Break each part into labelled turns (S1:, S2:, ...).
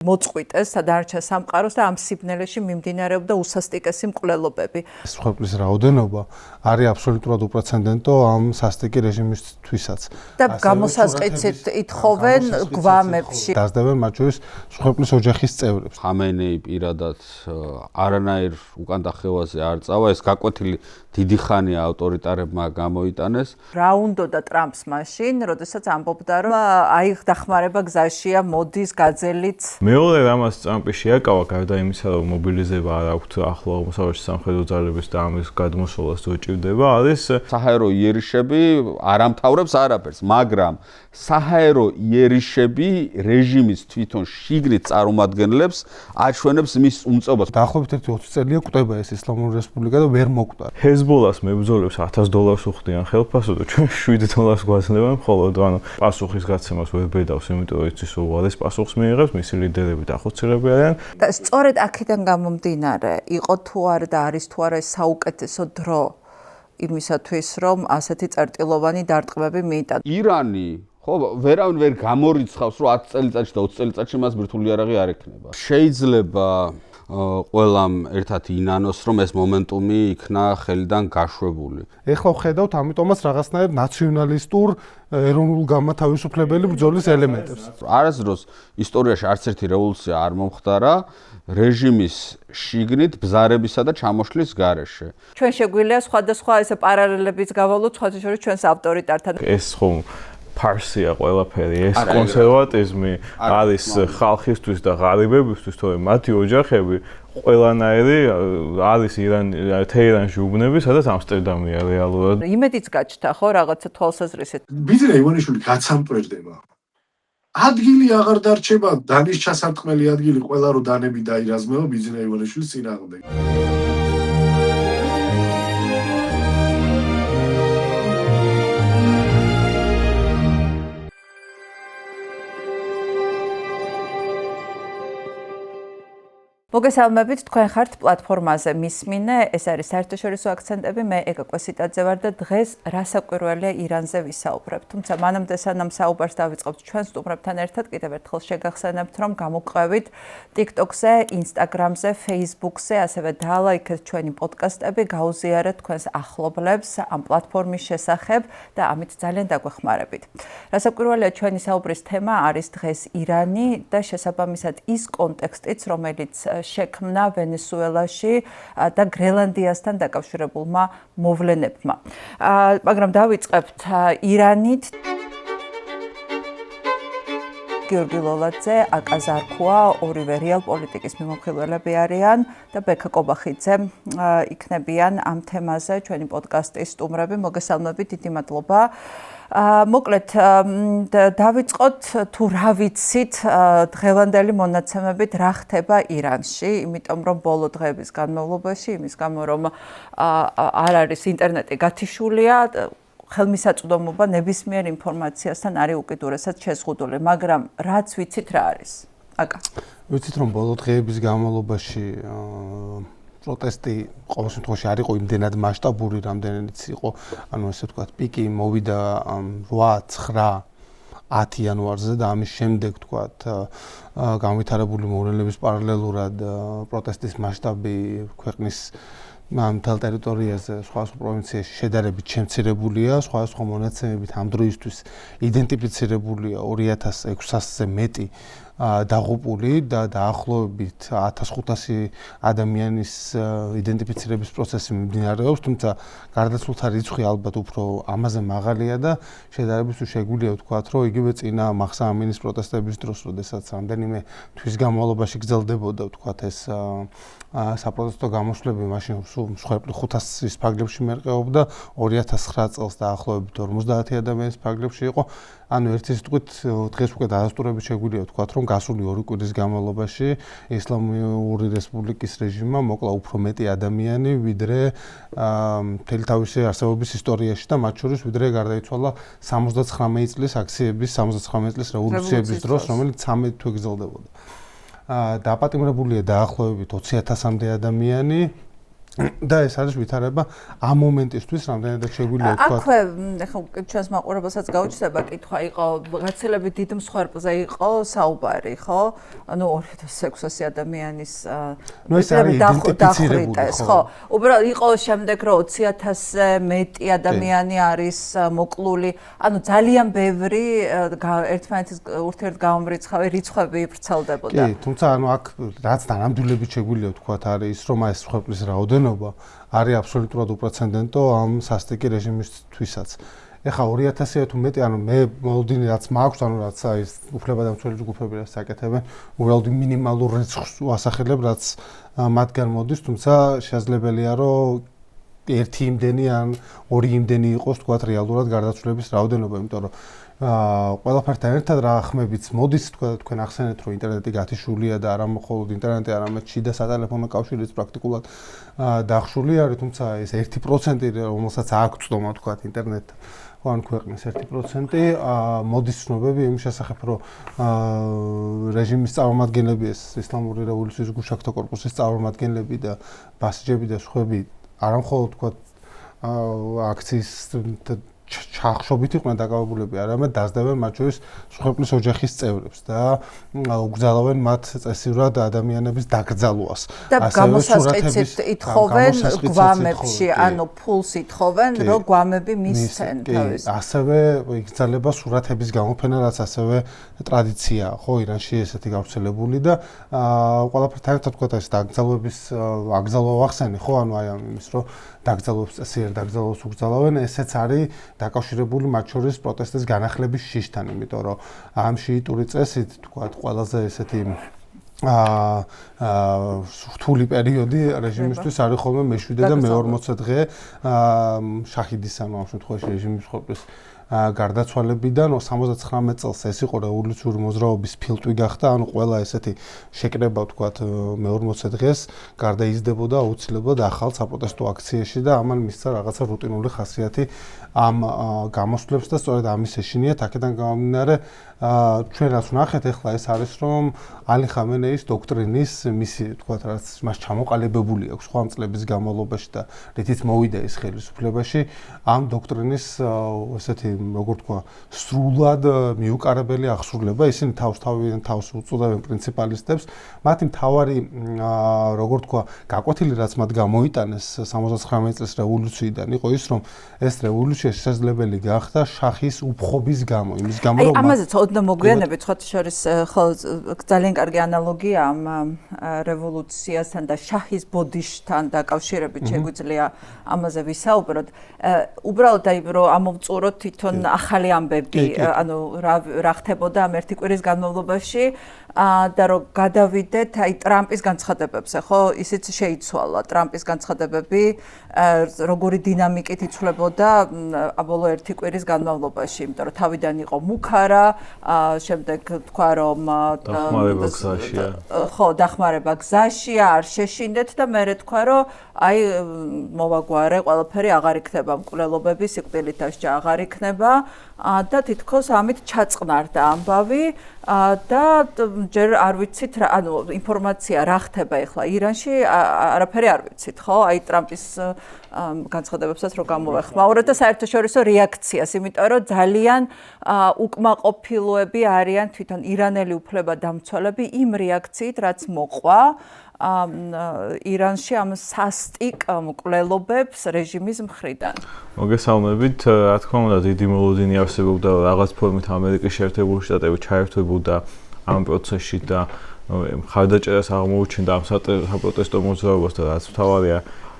S1: მოწყვიტეს დანარჩენ სამყაროს და ამ სიბნელეში მიმდინარეობდა უსასტიკესი მკვლელობები.
S2: Სხვეპლის რაოდენობა არის აბსოლუტურად უპრეცედენტო ამ სასტიკი რეჟიმისთვისაც.
S1: და გამოსასყიდით ითხოვენ გვამებში.
S2: დასდევენ მათ შორის სხვეპლის ოჯახის წევრებს.
S3: ხამენეი პირადად არანაირ უკან დახევაზე არ წავა, ეს გაკვეთილი დიდი ხანია ავტორიტარებმა გამოიტანეს.
S1: რა უნდოდა ტრამპს მაშინ, როდესაც ამბობდა, რომ აი დახმარება გზაშია, მოდის გაძელით.
S4: მეორე რამაც ტრამპი შეაკავა, გარდა იმისა, რომ მობილიზება არ აქვს ახლო აღმოსავლეთის სამხედრო ძალების და ამის გადმოსვლას თუ ჭირდება, არის
S3: საჰაერო იერიშები არ ამთავრებს არაფერს, მაგრამ საჰაერო იერიშები რეჟიმის თვითონ შიგნით წარმომადგენლებს აჩვენებს მის უმწობას.
S2: დაახლოებით 20 წელია კვდება ეს ისლამური რესპუბლიკა და ვერ მოკვდა.
S4: ჰეზბოლას მებრძოლებს $1000 უხდიან ხელფასო და ჩვენ $7 გვაძლევენ მხოლოდ, ანუ პასუხის გაცემას ვერ ბედავს, იმიტომ რომ იცის უარის პასუხს მიიღებს, მისი ლიდერები დახოცილები არიან.
S1: და სწორედ აქედან გამომდინარე, იყო თუ არა და არის თუ არა საუკეთესო დრო იმისათვის, რომ ასეთი წერტილოვანი დარტყმები მიიტანა.
S3: ირანი ხო ვერავინ ვერ გამორიცხავს, რომ 10 წელიწადში და 20 წელიწადში მას ბირთვული იარაღი არ ექნება. შეიძლება ყველამ ერთად ინანოს, რომ ეს მომენტუმი იქნა ხელიდან გაშვებული.
S2: ეხლა ვხედავთ, ამიტომაც რაღაცნაირ ნაციონალისტურ ეროვნულ გამათავისუფლებელი ბრძოლის ელემენტებს.
S3: არასდროს ისტორიაში არც ერთი რევოლუცია არ მომხდარა რეჟიმის შიგნით ბზარებისა და ჩამოშლის გარეშე.
S1: ჩვენ შეგვიძლია სხვადასხვა ესე პარალელებიც გავალოთ სხვათა შორის ჩვენს ავტორიტართან.
S4: ეს ხომ ფარსია ყველაფერი, ეს კონსერვატიზმი არის ხალხისთვის და ღარიბებისთვის, თორემ მათი ოჯახები ყველანაირი არის თეირანში უბნები, სადაც ამსტერდამია რეალურად.
S1: იმედიც გაჩნდა ხო რაღაცა თვალსაზრისით.
S5: ბიძინა ივანიშვილი გაცამტვრდება. ადგილი აღარ დარჩება, დანის ჩასარტყმელი ადგილი ყველა რო დანები დაირაზმევა ბიძინა ივანიშვილის წინააღმდეგ.
S1: მოგესალმებით, თქვენ ხართ პლატფორმაზე მისმინე, ეს არის საერთაშორისო აქცენტები, მე ეგა კვესიტაძე ვარ და დღეს რასაკვირველია ირანზე ვისაუბრებ. თუმცა მანამდე სანამ საუბარს დავიწყებთ ჩვენ სტუმრებთან ერთად, კიდევ ერთხელ შეგახსენებთ, რომ გამოგყვებით TikTok-ზე, Instagram-ზე, Facebook-ზე, ასევე დაალაიქეთ ჩვენი პოდკასტები, გაუზიარეთ თქვენს ახლობლებს ამ პლატფორმის შესახებ და ამით ძალიან დაგვეხმარებით. რასაკვირველია, ჩვენი საუბრის თემა არის დღეს ირანი და შესაბამისად ის კონტექსტიც, რომელიც შექმნა ვენესუელაში და გრენლანდიასთან დაკავშირებულმა მოვლენებმა. მაგრამ დავიწყებთ ირანით. გიორგი ლოლაძე, აკა ზარქუა, ორივე რეალ პოლიტიკის მიმოხილველები არიან და ბექა კობახიძე იქნებიან ამ თემაზე ჩვენი პოდკასტის სტუმრები. მოგესალმებით, დიდი მადლობა. მოკლედ დავიწყოთ თუ რა ვიცით დღევანდელი მონაცემებით რა ხდება ირანში, იმიტომ რომ ბოლო დღეების განმავლობაში, იმის გამო რომ არ არის ინტერნეტი გათიშულია, ხელმისაწვდომობა ნებისმიერ ინფორმაციასთან არის უკიდურესად შეზღუდული, მაგრამ რაც ვიცით რა არის? აკა.
S2: ვიცით რომ ბოლო დღეების განმავლობაში პროტესტი ყოველ შემთხვევაში არ იყო იმდენად მასშტაბური, რამდენიც იყო, ანუ ესე ვთქვათ, პიკი მოვიდა 8, 9, 10 იანვარზე და ამის შემდეგ ვთქვათ, განვითარებული მოვლენების პარალელურად პროტესტის მასშტაბი ქვეყნის მთელ ტერიტორიაზე, სხვა პროვინციაში შედარებით შემცირებულია, სხვა მონაცემებით ამ დროისთვის იდენტიფიცირებულია 2600-ზე მეტი დაღუპული და დაახლოებით 1500 ადამიანის იდენტიფიცირების პროცესი მიმდინარეობს, თუმცა გარდაცვლილთა რიცხვი ალბათ უფრო ამაზე მაღალია და შედარებით შეგვიძლია ვთქვათ, რომ იგივე წინა მახსა ამინის პროტესტების დროს, როდესაც რამდენიმე თვის განმავლობაში გრძელდებოდა ვთქვათ ეს საპროტესტო გამოსვლები, მაშინ მსხვერპლი 500-ის ფარგლებში მერყეობდა, 2009 წელს დაახლოებით 50 ადამიანის ფარგლებში იყო. ანუ ერთი სიტყვით დღეს უკვე დადასტურებით შეგვიძლია ვთქვათ, რომ გასული 2 კვირის განმავლობაში ისლამური რესპუბლიკის რეჟიმმა მოკლა უფრო მეტი ადამიანი, ვიდრე მთელი თავისი არსებობის ისტორიაში და მათ შორის ვიდრე გარდაიცვალა 79 წლის აქციების, 79 წლის რევოლუციების დროს, რომელიც 13 თვე გრძელდებოდა. დაპატიმრებულია დაახლოებით 20,000-მდე ადამიანი. და ეს არის ვითარება ამ მომენტისთვის რამდენადაც შეგვიძლია ვთქვა.
S1: აქვე ახლა ჩვენს მაყურებელსაც გაუჩნდება კითხვა, იყო გაცილებით დიდ მსხვერპლზე იყო საუბარი, ხო? ანუ 2600 ადამიანის
S2: იდენტიფიცირებული,
S1: ხო? უბრალოდ იყო შემდეგ რომ 20000-ზე მეტი ადამიანი არის მოკლული, ანუ ძალიან ბევრი ერთმანეთის ურთიერთგამომრიცხავი რიცხვები ვრცელდებოდა.
S2: კი, თუმცა ანუ აქ რაც დანამდვილებით შეგვიძლია ვთქვათ არის ის, რომ ეს მსხვერპლის რაოდენობა არის აბსოლუტურად უპრეცედენტო ამ სასტიკი რეჟიმისთვისაც. ეხლა 2000-ზე თუ მეტი, ანუ მე მოლოდინი რაც მაქვს, ანუ რაც ის უფლებადამცველი ჯგუფები რაც საკეთებენ, უბრალოდ მინიმალურ რიცხვს ვასახელებ, რაც მათგან მოდის, თუმცა შესაძლებელია, რომ ერთი იმდენი ან ორი იმდენი იყოს, თქვათ, რეალურად გარდაცვლილების რაოდენობა, იმიტომ რომ ყველაფერთან ერთად რა ხმებიც მოდის, თქვენ ახსენეთ, რომ ინტერნეტი გათიშულია და არა მხოლოდ ინტერნეტი, არამედ შიდა სატელეფონო კავშირიც პრაქტიკულად დახშული არის, თუმცა ეს 1%, რომელსაც აქვს წდომა, თქვათ, ინტერნეტ ან ქვეყნის 1% მოდის ცნობები იმ შესახებ, რომ რეჟიმის წარმომადგენლები, ეს ისლამური რევოლუციის გუშაქთა კორპუსის წარმომადგენლები და ბასიჯები და სხვები არა მხოლოდ თქვათ აქციის ჩახშობით იყვნენ დაკავებულები, არამედ დაძდევენ მათ შორის მსხვერპლის ოჯახის წევრებს და უგზავნიან მათ წესივრად ადამიანების დაკრძალვას.
S1: და გამოსასყიდით ითხოვენ გვამებში, ანუ ფულს ითხოვენ, რომ გვამები მისცენ თავის.
S2: ასევე იგრძელება სურათების გამოფენა, რაც ასევე ტრადიციაა, ხო, ირანში ესეთი გავრცელებული და ყველაფერთან ერთად თქვა ეს დაკრძალვების აკრძალვა ვახსენე, ხო, ანუ აი ამის რომ დაკრძალვებს წესიერ დაკრძალვებს უგზავნიან, ესეც არის დაკავშირებული მათ შორის პროტესტის განახლების შიშთან, იმიტომ რომ ამ შიიტური წესით, თქვათ, ყველაზე ესეთი რთული პერიოდი რეჟიმისთვის არის ხოლმე მე-7 და მე-40 დღე შაჰიდის ანუ ამ შემთხვევაში რეჟიმის მსხვერპლის გარდაცვალებიდან 79 წელს ეს იყო რევოლუციური მოძრაობის ფილტვი გახდა, ანუ ყველა ესეთი შეკრება, თქვათ, მე-40 დღეს გარდაიზრდებოდა აუცილებლად ახალ საპროტესტო აქციაში და ამან მისცა რაღაცა რუტინული ხასიათი ამ გამოსვლებს და სწორედ ამის ეშინიათ აქედან გამომდინარე ჩვენ რაც ვნახეთ ახლა ეს არის რომ ალი ხამენეის დოქტრინის მისი თქვათ რაც მას ჩამოყალიბებული აქვს სხვა წლების განმავლობაში და რითიც მოვიდა ის ხელისუფლებაში ამ დოქტრინის ესეთი როგორ თქვა სრულად მიუკარებელი აღსრულება ისინი თავს უწოდებენ პრინციპალისტებს მათი მთავარი როგორ თქვა გაკვეთილი რაც მათ გამოიტანეს 79 წლის რევოლუციიდან იყო ის რომ ეს რევოლუცია შესაძლებელი გახდა შაჰის უფხობის გამო იმის გამო რომ
S1: ამაზე ცოტა მოგვიანებით ხოთ შორის ძალიან კარგი ანალოგია ამ რევოლუციასთან და შაჰის ბოდიშთან დაკავშირებით შეგვიძლია ამაზე ვისაუბროთ უბრალოდ აი რომ ამოვწუროთ თვითონ ახალი ამბები ანუ რა ხდებოდა ამ ერთი კვირის განმავლობაში და რომ გადავიდეთ აი ტრამპის განცხადებებზე ხო ისიც შეიცვალა ტრამპის განცხადებები როგორი დინამიკით იცვლებოდა ბოლო ერთი კვირის განმავლობაში იმიტომ რომ თავიდან იყო მუქარა შემდეგ თქვა რომ დახმარება გზაშია არ შეშინდეთ და მერე თქვა რომ აი მოვაგვარე ყველაფერი აღარ იქნება მკვლელობები სიკვდილით დასჯა აღარ იქნება და თითქოს ამით ჩაწყნარდა ამბავი და ჯერ არ ვიცით რა ანუ ინფორმაცია რა ხდება ახლა ირანში არაფერი არ ვიცით ხო აი ტრამპის განცხადებებსაც რო გამოვეხმაურეთ და საერთაშორისო რეაქციას იმიტომ რომ ძალიან უკმაყოფილოები არიან თვითონ ირანელი უფლებადამცველები იმ რეაქციით რაც მოყვა ირანში ამ სასტიკ მკვლელობებს რეჟიმის მხრიდან.
S4: მოგესალმებით, რა თქმა უნდა, დიდი მოლოდინი არსებობდა რაღაც ფორმით ამერიკის შეერთებული შტატები ჩაერთვებოდა ამ პროცესში და მხარდაჭერას აღმოუჩენდა ამ საპროტესტო მოძრაობას და რაც მთავარია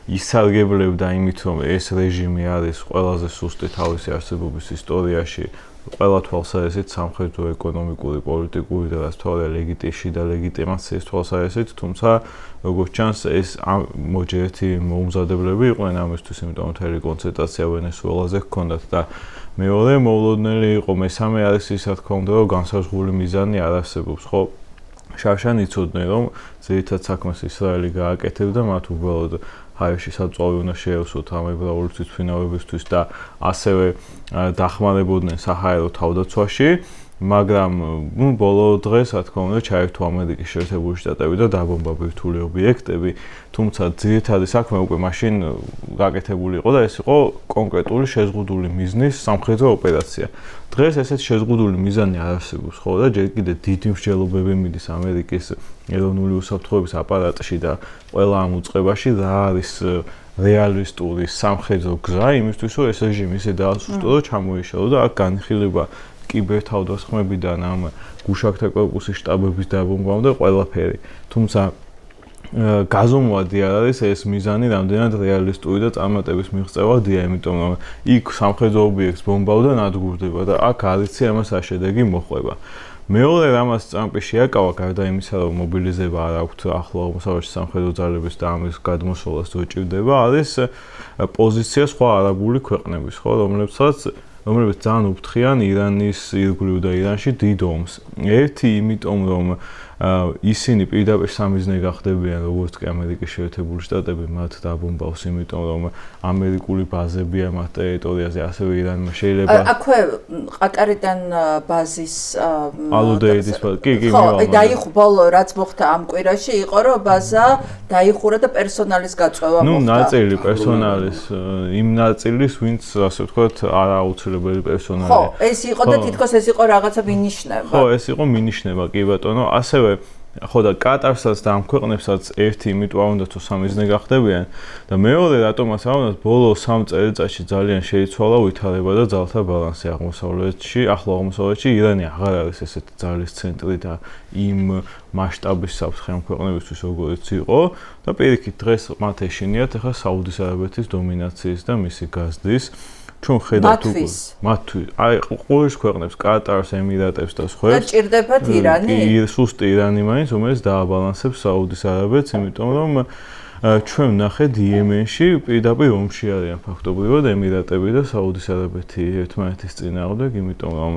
S4: ისარგებლებდა იმით, რომ ეს რეჟიმი არის ყველაზე სუსტი თავისი არსებობის ისტორიაში ყველა თვალსაზრისით სამხრეთო ეკონომიკური, პოლიტიკური და რაც თორე ლეგიტიმში და ლეგიტიმაციის თვალსაზრისით, თუმცა როგორც ჩანს ეს მოჯერეთი მოუმზადებლები იყვნენ ამისთვის, იმიტომ რომ მთელი კონცენტრაცია ვენესუელაზე ჰქონდათ და მეორე მოულოდნელი იყო, მესამე არის ის რა თქმა უნდა, რომ განსაზღვრული მიზანი არ არსებობს, ხო? შარშან იცოდნენ, რომ ძირითად საქმეს ისრაელი გააკეთებდა, მათ უბრალოდ ჰაერში საწვავი უნდა შეევსოთ ამ რევოლუციის ფინალებისთვის და ასევე დახმარებოდნენ საჰაერო თავდაცვაში მაგრამ ბოლო დღეს რა თქმა უნდა ჩაერთო ამერიკის შეერთებული შტატები და დაბომბა ბირთვული ობიექტები, თუმცა ძირითადი საქმე უკვე მაშინ გაკეთებული იყო და ეს იყო კონკრეტული შეზღუდული მიზნის სამხედრო ოპერაცია. დღეს ესეთი შეზღუდული მიზანი არ არსებობს, ხო და ჯერ კიდევ დიდი მსჯელობები მიდის ამერიკის ეროვნული უსაფრთხოების აპარატში და ყველა ამ უწყებაში რა არის რეალისტური სამხედრო გზა იმისთვის, რომ ეს რეჟიმი ისე დაასუსტო და ჩამოიშალო და აქ განხილება კიბერთავდასხმებიდან ამ გუშაქთა კორპუსის შტაბების დაბომბვამდე ყველაფერი. თუმცა გაზომვადი არ არის ეს მიზანი რამდენად რეალისტური და წარმატების მიღწევადია, იმიტომ რომ იქ სამხედრო ობიექტს ბომბავდა ნადგურდება და აქ არ იცი ამას რა შედეგი მოხვება. მეორე რამაც ტრამპი შეაკავა, გარდა იმისა, რომ მობილიზება არ აქვს ახლო აღმოსავლეთის სამხედრო ძალების და ამის გადმოსვლას რო ჭირდება, არის პოზიცია სხვა არაბული ქვეყნების, ხო, რომლებიც ძალიან უფრთხიან ირანის ირგვლივ და ირანში დიდ ომს. ერთი იმიტომ, რომ ისინი პირდაპირ სამიზნე გახდებიან, როგორც კი ამერიკის შეერთებული შტატები მათ დაბომბავს, იმიტომ რომ ამერიკული ბაზებია მათ ტერიტორიაზე, ასევე ირანმა შეიძლება
S1: აქვე ყატარიდან ბაზის
S4: ალუდეიდის კი
S1: ხო, დაიხურა, რაც მოხდა ამ კვირაში იყო, რომ ბაზა დაიხურა და პერსონალის გაწვევა მოხდა.
S4: ნაწილი პერსონალის, იმ ნაწილის, ვინც ასე ვთქვათ, არააუცილებელი პერსონალია.
S1: ხო, ეს იყო და თითქოს ეს იყო რაღაცა მინიშნება.
S4: ხო, ეს იყო მინიშნება, კი ბატონო, ასევე ხო და კატარსაც და ამ ქვეყნებსაც ერთი იმიტომ არ უნდა თუ სამიზნე გახდებიან და მეორე რატომაც არ უნდა ბოლო 3 წელიწადში ძალიან შეიცვალა ვითარება და ძალთა ბალანსი აღმოსავლეთში, ახლო აღმოსავლეთში ირანი აღარ არის ესეთი ძალის ცენტრი და იმ მასშტაბის საფრთხე ამ ქვეყნებისთვის როგორიც იყო და პირიქით დღეს მათ ეშინიათ ახლა საუდის არაბეთის დომინაციის და მისი გაზდის ჩვენ ხედავთ უკვე მათთვის აი ყოველ ქვეყნებს კატარს, ემირატებს და სხვა
S1: და ჭირდებათ ირანი?
S4: სუსტი ირანი მაინც რომელიც დააბალანსებს საუდის არაბეთს, იმიტომ რომ ჩვენ ვნახეთ იემენში პირდაპირ ომში არიან ფაქტობრივად ემირატები და საუდის არაბეთი ერთმანეთის წინააღმდეგ, იმიტომ რომ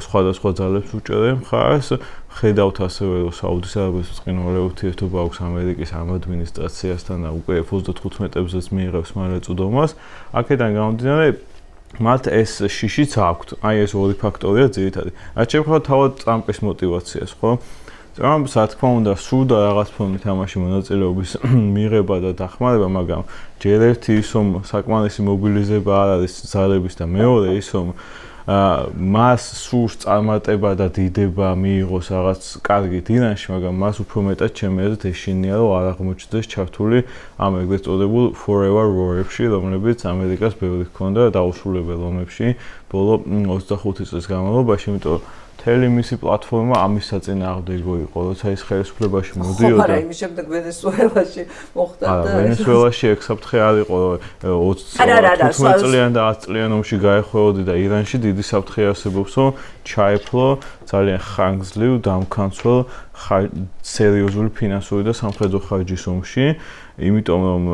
S4: სხვადასხვა ძალებს უჭერენ მხარს. ხედავთ ასევე რომ საუდის არაბეთის ბრწყინვალე ურთიერთობა აქვს ამერიკის ამ ადმინისტრაციასთან და უკვე 75-ებზეც მიიღებს მარაწუდომას. აქედან გამომდინარე მათ ეს შიშიც აქვთ. აი ეს ორი ფაქტორია ძირითადი. რაც შეეხება თავად ტრამპის мотиваციას, ხო? ტრამპს რა თქმა უნდა სურდა რაღაც ფორმით ამაში მონაწილეობის მიღება და დახმარება, მაგრამ ჯერ ერთი ის რომ საკმარისი მობილიზება არ არის ძალების და მეორე ის რომ მას სურს წარმატება და დიდება მიიღოს რაღაც კარგი ირანში, მაგრამ მას უფრო მეტად ჩემი აზრით ეშინია რომ არ აღმოჩნდეს ჩართული ამ ეგრეთ წოდებულ forever war-ებში, რომლებიც ამერიკას ბევრი ჰქონდა დაუსრულებელ ომებში ბოლო 25 წლის განმავლობაში, იმიტომ მთელი მისი პლატფორმა ამის საწინააღმდეგო იყო, როცა ის ხელისუფლებაში მოდიოდა.
S1: ხო, მაგრამ იმის შემდეგ ვენესუელაში მოხდა და
S4: ვენესუელაში ექსაფრთხე არ იყო 15 წლიან და 10 წლიან ომში გაეხვეოდი და ირანში დიდი საფრთხე არსებობს, რომ ჩაეფლო ძალიან ხანგრძლივ დამქანცველ სერიოზული ფინანსური და სამხედრო ხარჯის ომში, იმიტომ რომ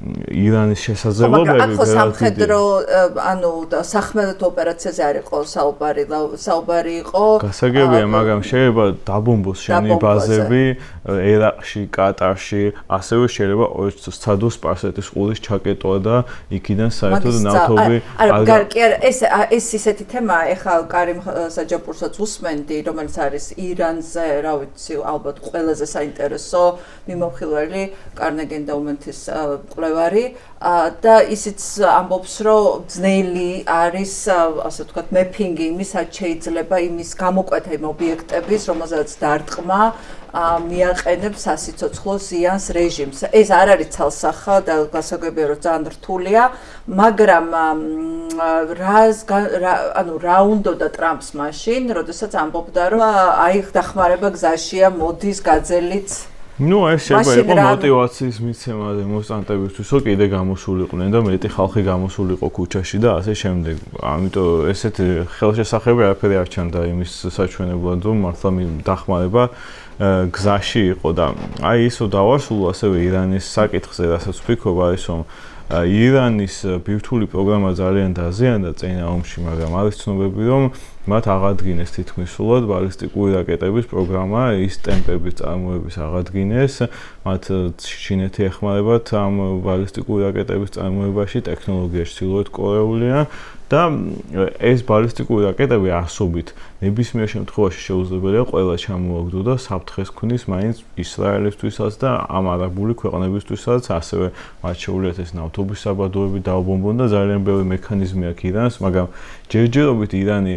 S4: ირანის შესაძლებლობები
S1: ხო სამხედრო ანუ სახმელეთო ოპერაციაზე არ იყო საუბარი იყო
S4: გასაგებია, მაგრამ შეიძლება დაბომბოს შენი ბაზები ერაყში, კატარში, ასევე შეიძლება სცადო სპარსეთის ყურის ჩაკეტვა და იქიდან საერთოდ ნავთობი
S1: ეს ისეთი თემაა, ეხლა კარიმ საჯაპურსაც უსმენდი, რომელიც არის ირანზე, რა ვიცი, ალბათ ყველაზე საინტერესო მიმოხილველი კარნეგი ენდაუმენტის და ისიც ამბობს, რომ ძნელი არის, ასე ვთქვათ, მეფინგი იმის, რაც შეიძლება იმის გამოკვეთა იმ ობიექტების, რომელზეც დარტყმა მიაყენებს სასიცოცხლო ზიანს რეჟიმს. ეს არ არის ცალსახა და გასაგებია, რომ ძალიან რთულია, მაგრამ რა უნდოდა ტრამპს მაშინ, როდესაც ამბობდა, რომ აი დახმარება გზაშია, მოდის გაძელით
S4: ეს შეიძლება იყო мотиваციის მიცემა დემონსტრანტებისთვის, რომ კიდე გამოსულიყვნენ და მეტი ხალხი გამოსულიყო ქუჩაში და ასე შემდეგ. ამიტომ ესეთ ხელშესახები არაფერი არ ჩანდა იმის საჩვენებლად, რომ მართლა დახმარება გზაში იყო და აი ისო დავასრულო ასევე ირანის საკითხზე, რასაც ვფიქრობ, არის რომ ირანის ბირთვული პროგრამა ძალიან დაზიანდა წინა ომში, მაგრამ არის ცნობები, რომ მათ აღადგინეს თითქმის სრულად ბალისტიკური რაკეტების პროგრამა, ის ტემპების წარმოების აღადგინეს, მათ ჩინეთი ეხმარებათ ამ ბალისტიკური რაკეტების წარმოებაში, ტექნოლოგიაში ჩრდილოეთ კორეულია და ეს ბალისტიკური რაკეტები ასობით ნებისმიერ შემთხვევაში შეუძლებელია ყველა ჩამოაგდო და საფრთხეს ქმნის მაინც ისრაელისთვისაც და ამ არაბული ქვეყნებისთვისაც, ასევე მათ შეუძლიათ ეს ნავთობის საბადოები დააბომბონ და ძალიან ბევრი მექანიზმი აქვს ირანს, მაგრამ ჯერჯერობით ირანი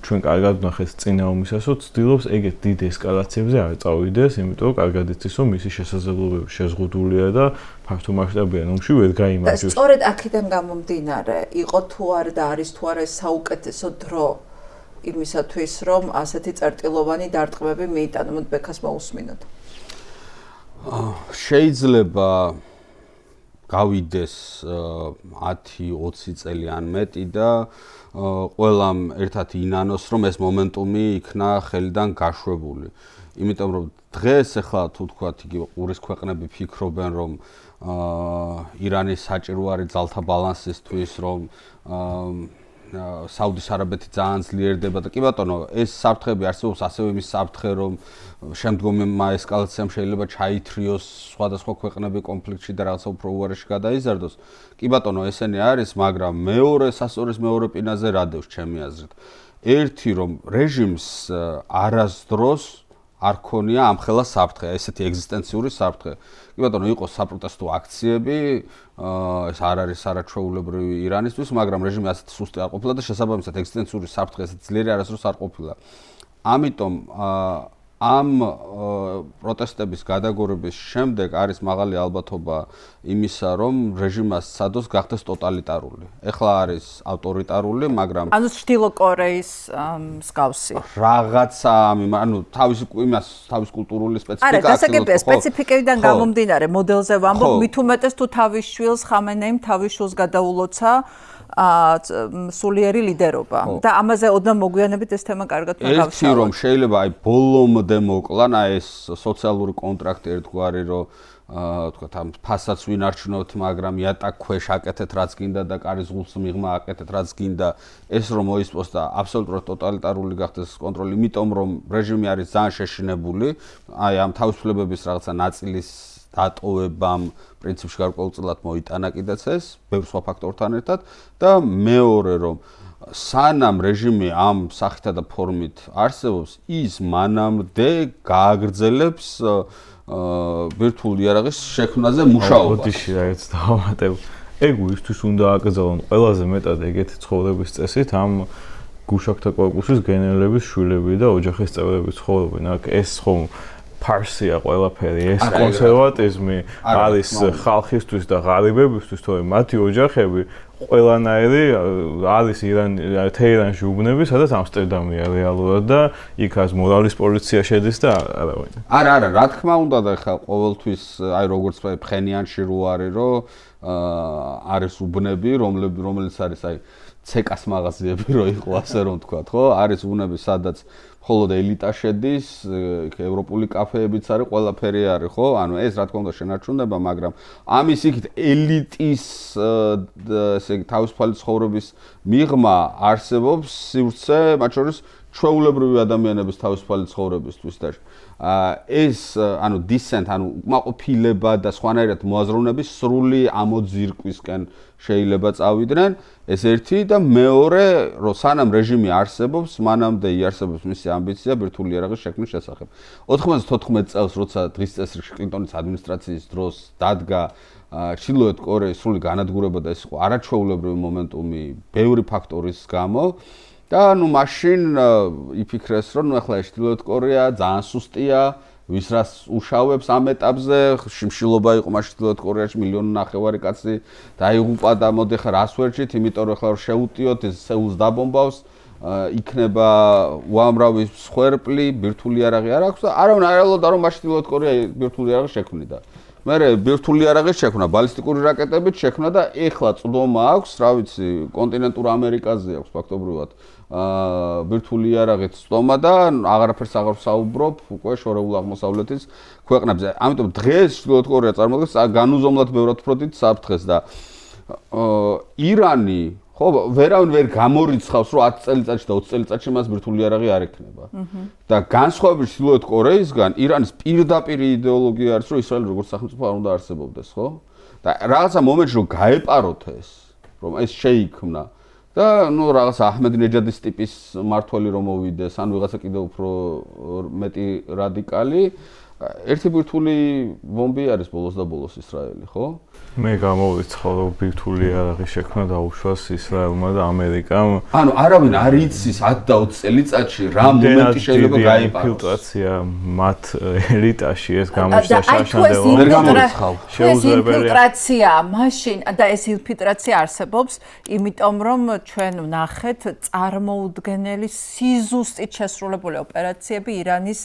S4: ჩვენ კარგად ვნახეთ წინა ომისას, რომ ცდილობს ეგეთ დიდ ესკალაციებზე არ წავიდეს, იმიტომ რომ კარგად იცის, რომ მისი შესაძლებლობები შეზღუდულია და ფართო მასშტაბიან ომში ვერ გაიმარჯვებს.
S1: სწორედ აქედან გამომდინარე, იყო თუ არა და არის თუ არა საუკეთესო დრო იმისათვის, რომ ასეთი წერტილოვანი დარტყმები მიიტანოთ ბექას მოусმინოთ.
S3: შეიძლება გავიდეს 10-20 წელი ან მეტი და ყველამ ერთად ინანოს, რომ ეს მომენტუმი იქნა ხელიდან გაშვებული. იმიტომ რომ დღეს ახლა თუ თქვათ იგი ყურის ქვეყნები ფიქრობენ, რომ ირანის საჭირო არის ძალთა ბალანსისთვის, რომ საუდის არაბეთი ძალიან ძლიერდება და კი ბატონო, ეს საფრთხეები არსებობს, ასევე იმის საფრთხე, რომ შემდგომი ესკალაციამ შეიძლება ჩაითრიოს სხვადასხვა ქვეყნები კონფლიქტში და რაღაცა უფრო უარეში გადაიზარდოს. კი ბატონო, ესენი არის, მაგრამ მეორე სასწორის მეორე პინაზე რა დევს ჩემი აზრით. ერთი რომ რეჟიმს არასდროს არ ქონია ამხელა საფრთხე, ესეთი ეგზისტენციური საფრთხე. კი ბატონო, იყო საპროტესტო აქციები, ეს არ არის არაჩვეულებრივი ირანისთვის, მაგრამ რეჟიმი ასეთი სუსტი არ ყოფილა და შესაბამისად ეგზისტენციური საფრთხე ესეთი ძლიერი არასდროს არ ყოფილა. ამიტომ ამ პროტესტების გადაგორების შემდეგ არის მაღალი ალბათობა იმისა, რომ რეჟიმას სცადოს გახდეს ტოტალიტარული. ეხლა არის ავტორიტარული, მაგრამ
S1: ანუ ჩრდილო კორეის მსგავსი.
S3: რაღაცა ანუ თავისი კულტურული სპეციფიკა
S1: არა, დასაგებია სპეციფიკებიდან გამომდინარე მოდელზე ვამბობ, მით უმეტეს თუ თავის შვილს ხამენეიმ თავის შვილს გადაულოცა სულიერი ლიდერობა და ამაზე ოდნავ მოგვიანებით ეს თემა კარგად მოგავშალოთ.
S3: ერთი რომ შეიძლება აი ბოლომდე მოკლან აი ეს სოციალური კონტრაქტი ერთგვარი რომ თქვათ ამ ფასაც ვინარჩუნოთ, მაგრამ იატაკ ქვეშ აკეთეთ რაც გინდა და კარის ღულს მიღმა აკეთეთ რაც გინდა, ეს რომ მოისპოს და აბსოლუტურად ტოტალიტარული გახდეს კონტროლი, იმიტომ რომ რეჟიმი არის ძალიან შეშინებული, აი ამ თავისუფლებების რაღაცა ნაწილის დატოვებამ პრინციპში გარკვეულწილად მოიტანა კიდეც ეს ბევრ სხვა ფაქტორთან ერთად და მეორე რომ სანამ რეჟიმი ამ სახითა და ფორმით არსებობს, ის მანამდე გააგრძელებს ბირთვული იარაღის შექმნაზე მუშაობას.
S4: ოდიში რაიც დავამატებ. ეგუისთვის უნდა აკრძალონ ყველაზე მეტად ეგეთი ცხოვრების წესით ამ გუშაქთა კორპუსის გენერლების შვილები და ოჯახის წევრების ცხოვრობენ. აქ ეს ხომ ფარსია ყველაფერი, ეს კონსერვატიზმი არის ხალხისთვის და ღარიბებისთვის, თორემ მათი ოჯახები ყველანაირი არის თეირანში უბნები, სადაც ამსტერდამია რეალურად და იქაც მორალის პოლიცია შედის და არავინ.
S3: არა, რა თქმა უნდა და ხა ყოველთვის აი როგორც ფხენიანში რო არის, რომ არის უბნები, რომელიც არის აი ცეკას მაღაზიები რო იყო ასე რომ თქვათ, ხო? არის უბნები, სადაც მხოლოდ ელიტა შედის, ევროპული კაფეებიც არის, ყველაფერი არის, ხო? ანუ ეს რა თქმა უნდა შენარჩუნება, მაგრამ ამის იქით ელიტის ესე იგი თავისუფალი ცხოვრების მიღმა არსებობს სივრცე, მათ შორის ჩვეულებრივი ადამიანების თავისუფალი ცხოვრებისთვის და ეს ანუ dissent, ანუ უკმაყოფილება და სხვანაირად მოაზროვნების სრული ამოძირკვისკენ შეიძლება წავიდნენ, ეს ერთი და მეორე, რომ სანამ რეჟიმი არსებობს, მანამდე იარსებობს მისი ამბიცია ბირთვული იარაღის შექმნის შესახებ. 94 წელს, როცა დღის წესრიგში კლინტონის ადმინისტრაციის დროს დადგა ჩრდილოეთ კორეის სრული განადგურება და ეს იყო არაჩვეულებრივი მომენტუმი ბევრი ფაქტორის გამო და ნუ მაშინ იფიქრეს, რომ ნუ ახლა ჩრდილოეთ კორეა ძალიან სუსტია, ვის რას უშავებს ამ ეტაპზე, შიმშილობა იყო მაშინ ჩრდილოეთ კორეაში 1.5 მილიონი კაცი დაიღუპა და მოდი ხა რას ვერჩით, იმიტომ რომ ხა შეუტიოთ ეს სეულს დაბომბავს, იქნება უამრავი მსხვერპლი, ბირთვული იარაღი არ აქვს და არავინ არ ელოდა რომ მაშინ ჩრდილოეთ კორეა ბირთვული იარაღი შექმნიდა. მერე ბირთვული იარაღი შექმნა, ბალისტიკური რაკეტებით შექმნა და ეხლა წვდომა აქვს, რა ვიცი, კონტინენტურ ამერიკაზე აქვს ფაქტობრივად. ბირთვული იარაღით წვდომა და აღარაფერს აღარ ვსაუბრობ უკვე შორეულ აღმოსავლეთის ქვეყნებზე. ამიტომ დღეს ჩრდილოეთ კორეა წარმოადგენს განუზომლად ბევრად უფრო დიდ საფრთხეს და ირანი ხო ვერავინ ვერ გამორიცხავს რომ 10 წელიწადში და 20 წელიწადში მას ბირთვული იარაღი არ ექნება. და განსხვავებით ჩრდილოეთ კორეისგან ირანის პირდაპირ იდეოლოგია არის რომ ისრაელი როგორც სახელმწიფო არ უნდა არსებობდეს, ხო? და რაღაცა მომენტში რომ გაეპაროთ ეს, რომ ეს შეიქმნა და ნუ რაღაც აჰმედნეჯადის ტიპის მართველი რომ მოვიდეს, ან ვიღაცა კიდევ უფრო მეტი რადიკალი, ერთი ბირთვული ბომბი არის ბოლოს და ბოლოს ისრაელი, ხო?
S4: მე გამოვიცხავ რომ ბირთვული არაღი შექმნა დაუშვას ისრაელმა და ამერიკამ.
S3: ანუ არავინ არ იცის 10 და 20 წელიწადში რა მომენტი შეიძლება გაიპაროს.
S4: ინფილტრაცია მათ ელიტაში ეს გამოჩნდა შაშანდელო.
S3: ვერ გამოვიცხავ.
S4: შეუძლებელია.
S1: ინფილტრაცია მაშინ და ეს ინფილტრაცია არსებობს, იმიტომ რომ ჩვენ ვნახეთ წარმოუდგენელი სიზუსტით შესრულებული ოპერაციები ირანის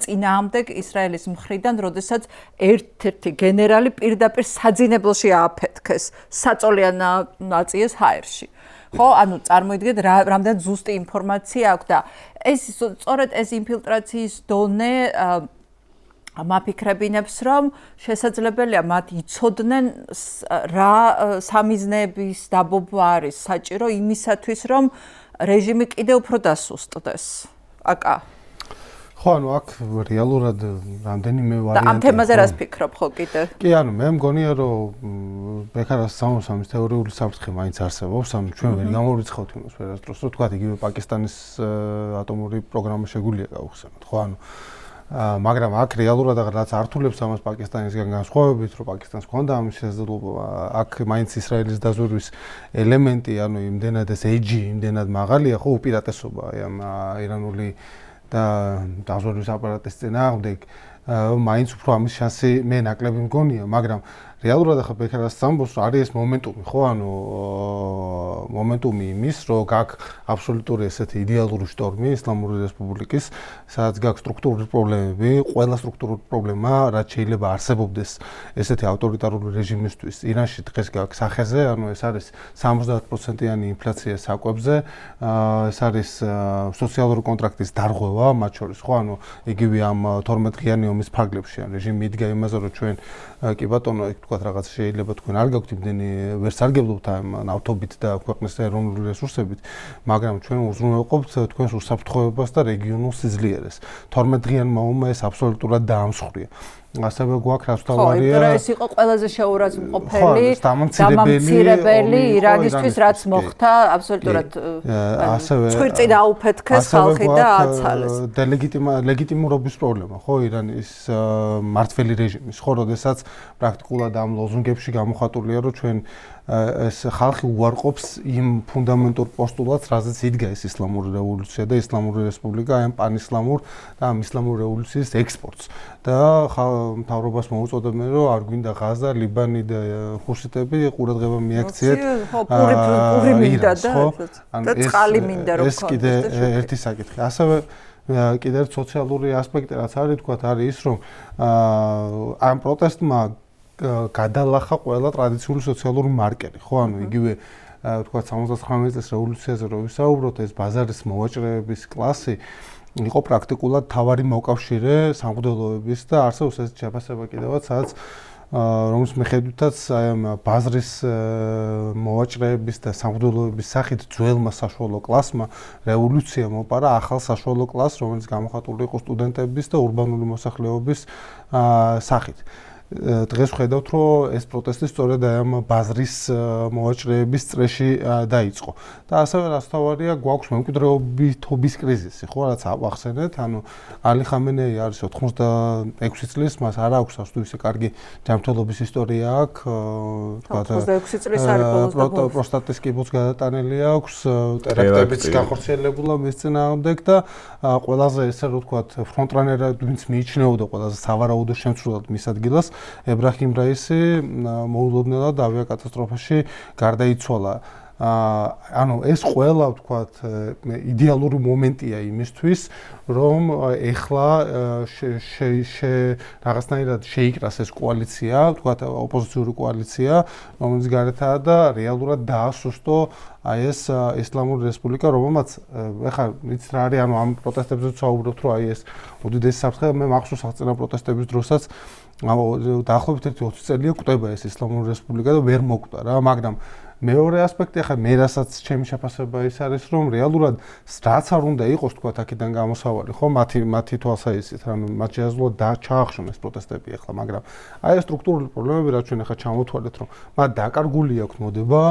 S1: წინააღმდეგ ისრაელის მხრიდან, როდესაც ერთ-ერთი გენერალი პირდაპირ საძინებლში ააფეთქეს საწოლიან ნაწიეს ჰაერში. ხო, ანუ წარმოიდგინეთ რამდენ ზუსტი ინფორმაცია აქვს და ეს სწორედ ეს ინფილტრაციის დონე მაფიქრებინებს, რომ შესაძლებელია მათ იცოდნენ რა სამიზნეების დაბობა არის საჭირო იმისათვის, რომ რეჟიმი კიდევ უფრო დასუსტდეს. აკა
S2: ხო, ანუ აქ რეალურად რამდენიმე ვარიანტია.
S1: და ამ თემაზე რას ფიქრობ ხო კიდე?
S2: კი, ანუ მე მგონია, რომ ბექარას სამოსამის თეორიული საფრთხე მაინც არსებობს, ანუ ჩვენ ვერ გამოვიცხავთ იმას ვერასდროს, რომ თქვა იგივე პაკისტანის ატომური პროგრამა შეგვიძლია გავხსენოთ, ხო, ანუ მაგრამ აქ რეალურად რაღაც ართულებს ამას პაკისტანისგან განსხვავებით, რომ პაკისტანს ჰქონდა ამის შესაძლებლობა, აქ მაინც ისრაელის დაზვერვის ელემენტი, ანუ იმდენად ეს ეჯი, იმდენად მაღალია, ხო, უპირატესობა ამ ირანული და დაზვერვის აპარატის წინააღმდეგ, მაინც უფრო ამის შანსი მე ნაკლები მგონია, მაგრამ რეალურად ახლა ბექარას სამბოს არის ეს მომენტუმი, ხო, ანუ მომენტუმი იმის, რომ გაქვს აბსოლუტური ესეთი იდეალური შტორმი ისლამური რესპუბლიკის, სადაც გაქვს სტრუქტურული პრობლემები, ყველა სტრუქტურული პრობლემა, რაც შეიძლება არსებობდეს ესეთი ავტორიტარული რეჟიმისთვის. ირანში დღეს გაქვს სახეზე, ანუ ეს არის 70%-იანი ინფლაცია საკვებზე, ეს არის სოციალური კონტრაქტის დარღვევა, მათ შორის, ხო, ანუ იგივე ამ 12-დღიანი ომის ფარგლებში ან რეჟიმი იდგა იმაზე, რომ ჩვენ კი ბატონო, იქ თქვა რაღაც შეიძლება თქვენ არ გაქვთ იმდენი ვერ სარგებლობთ ამ ნავთობით და ქვეყნის ეროვნული რესურსებით, მაგრამ ჩვენ უზრუნველყოფთ თქვენს უსაფრთხოებას და რეგიონულ სიძლიერეს. 12-დღიანმა ომმა ეს აბსოლუტურად დაამსხვრია. ასევე გვაქვს რაც თავარია.
S1: ხო, ეს იყო ყველაზე შეურაცხმყოფელი დამამცირებელი ირანისთვის, რაც მოხდა აბსოლუტურად ცხვირწი დაუფეთქეს ხალხი და აცალეს.
S2: ლეგიტიმურობის პრობლემა, ხო, ირანის მმართველი რეჟიმის, ხო, როდესაც პრაქტიკულად ამ ლოზუნგებში გამოხატულია, რომ ჩვენ ეს ხალხი უარყოფს იმ ფუნდამენტურ პოსტულატს, რაზეც იდგა ეს ისლამური რევოლუცია და ისლამური რესპუბლიკა, ამ პანისლამურ და ამ ისლამური რევოლუციის ექსპორტს. და მთავრობას მოუწოდებენ, რომ არ გვინდა ღაზა, ლიბანი და ხუშიტები ყურადღება მიაქციეთ.
S1: პური მინდა და წყალი მინდა რომ
S2: ეს კიდე ერთი საკითხი. ასევე კიდე ერთ სოციალური ასპექტი რაც არის, თქვათ, არის ის, რომ ამ პროტესტმა გადალახა ყველა ტრადიციული სოციალური მარკერი, ხო, ანუ იგივე თქვათ 79 წლის რევოლუციაზე რო ვისაუბროთ, ეს ბაზარის მოვაჭრეების კლასი იყო პრაქტიკულად თავარი მოკავშირე სამღვდელოების და არსებობს ეს შეფასება კიდევაც, სადაც რომის მიხედვითაც აი ამ ბაზრის მოვაჭრეების და სამღვდელოების სახით ძველმა საშუალო კლასმა რევოლუცია მოპარა ახალ საშუალო კლასს, რომელიც გამოხატული იყო სტუდენტების და ურბანული მოსახლეობის სახით. დღეს ვხედავთ, რომ ეს პროტესტი სწორედ აი ამ ბაზრის მოვაჭრეების წრეში დაიწყო. და ასევე რაც თავარია, გვაქვს მემკვიდრეობითობის კრიზისი, ხო, რაც ავახსენეთ, ანუ ალი ხამენეი არის 86 წლის, მას არ აქვს ასე თუ ისე კარგი ჯანმრთელობის ისტორია აქვს, თქვათ
S1: 86 წლის არის ბოლოს
S2: პროსტატის კიბოც გადატანილი აქვს, ტერაქტებიც განხორციელებულა მის წინააღმდეგ და ყველაზე ესე რომ თქვათ ფრონტრანერად ვინც მიიჩნეოდა ყველაზე სავარაუდო შემცვლელად მის ადგილას ებრაჰიმ რაისი მოულოდნელად ავიაკატასტროფაში გარდაიცვალა. ანუ ეს ყველა ვთქვათ იდეალური მომენტია იმისთვის, რომ ეხლა რაღაცნაირად შეიკრას ეს კოალიცია, ვთქვათ ოპოზიციური კოალიცია, რომელიც გარეთაა და რეალურად დაასუსტო აი ეს ისლამური რესპუბლიკა, რომელმაც ეხლა იცით რა არის, ანუ ამ პროტესტებზე ვსაუბრობთ, რომ აი ეს უდიდესი საფრთხე, მე მახსოვს აღწერა პროტესტების დროსაც დაახლოებით 20 წელია გვხვდება ეს ისლამური რესპუბლიკა და ვერ მოკვდა რა, მაგრამ მეორე ასპექტი ახლა მე რასაც ჩემი შეფასება ის არის, რომ რეალურად რაც არ უნდა იყოს თქვა აქედან გამოსავალი, ხო, მათი თვალსაზრისით, ანუ მათ შეაძლოა ჩაახშონ ეს პროტესტები ახლა, მაგრამ აი ეს სტრუქტურული პრობლემები, რაც ჩვენ ახლა ჩამოთვალეთ, რომ მათ დაკარგული აქვს მოდება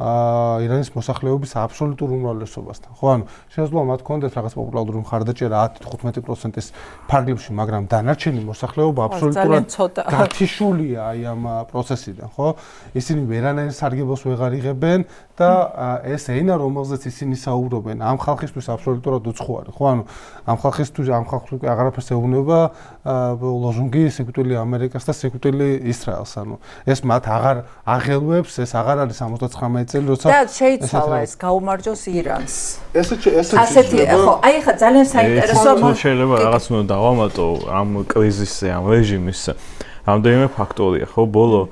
S2: ირანის მოსახლეობის აბსოლუტურ უმრავლესობასთან. ხო, ანუ შესაძლოა მათ კონდეთ რაღაც პოპულარული მხარდაჭერა 10-15%-ის ფარგლებში, მაგრამ დანარჩენი მოსახლეობა აბსოლუტურად გათიშულია აი ამ პროცესიდან, ხო? ისინი ვერანაირ სარგებლოს ვეღარ იღებენ და ეს ენა, რომელზეც ისინი საუბრობენ, ამ ხალხისთვის აბსოლუტურად უცხო არის, ხო? ანუ ამ ხალხისთვის აღარაფერს ეუბნება ლოზუნგი სიკვდილი ამერიკას და სიკვდილი ისრაელს, ანუ ეს მათ აღარ აღელვებს, ეს აღარ არის 79 წელი, როცა
S1: და შეიცვალა ეს გაუმარჯოს ირანს.
S2: ასეთი
S1: ხო, აი ხა ძალიან საინტერესოა.
S4: შეიძლება რაღაც უნდა დავამატო ამ კრიზისზე, ამ რეჟიმის რამდენიმე ფაქტორია, ხო, ბოლო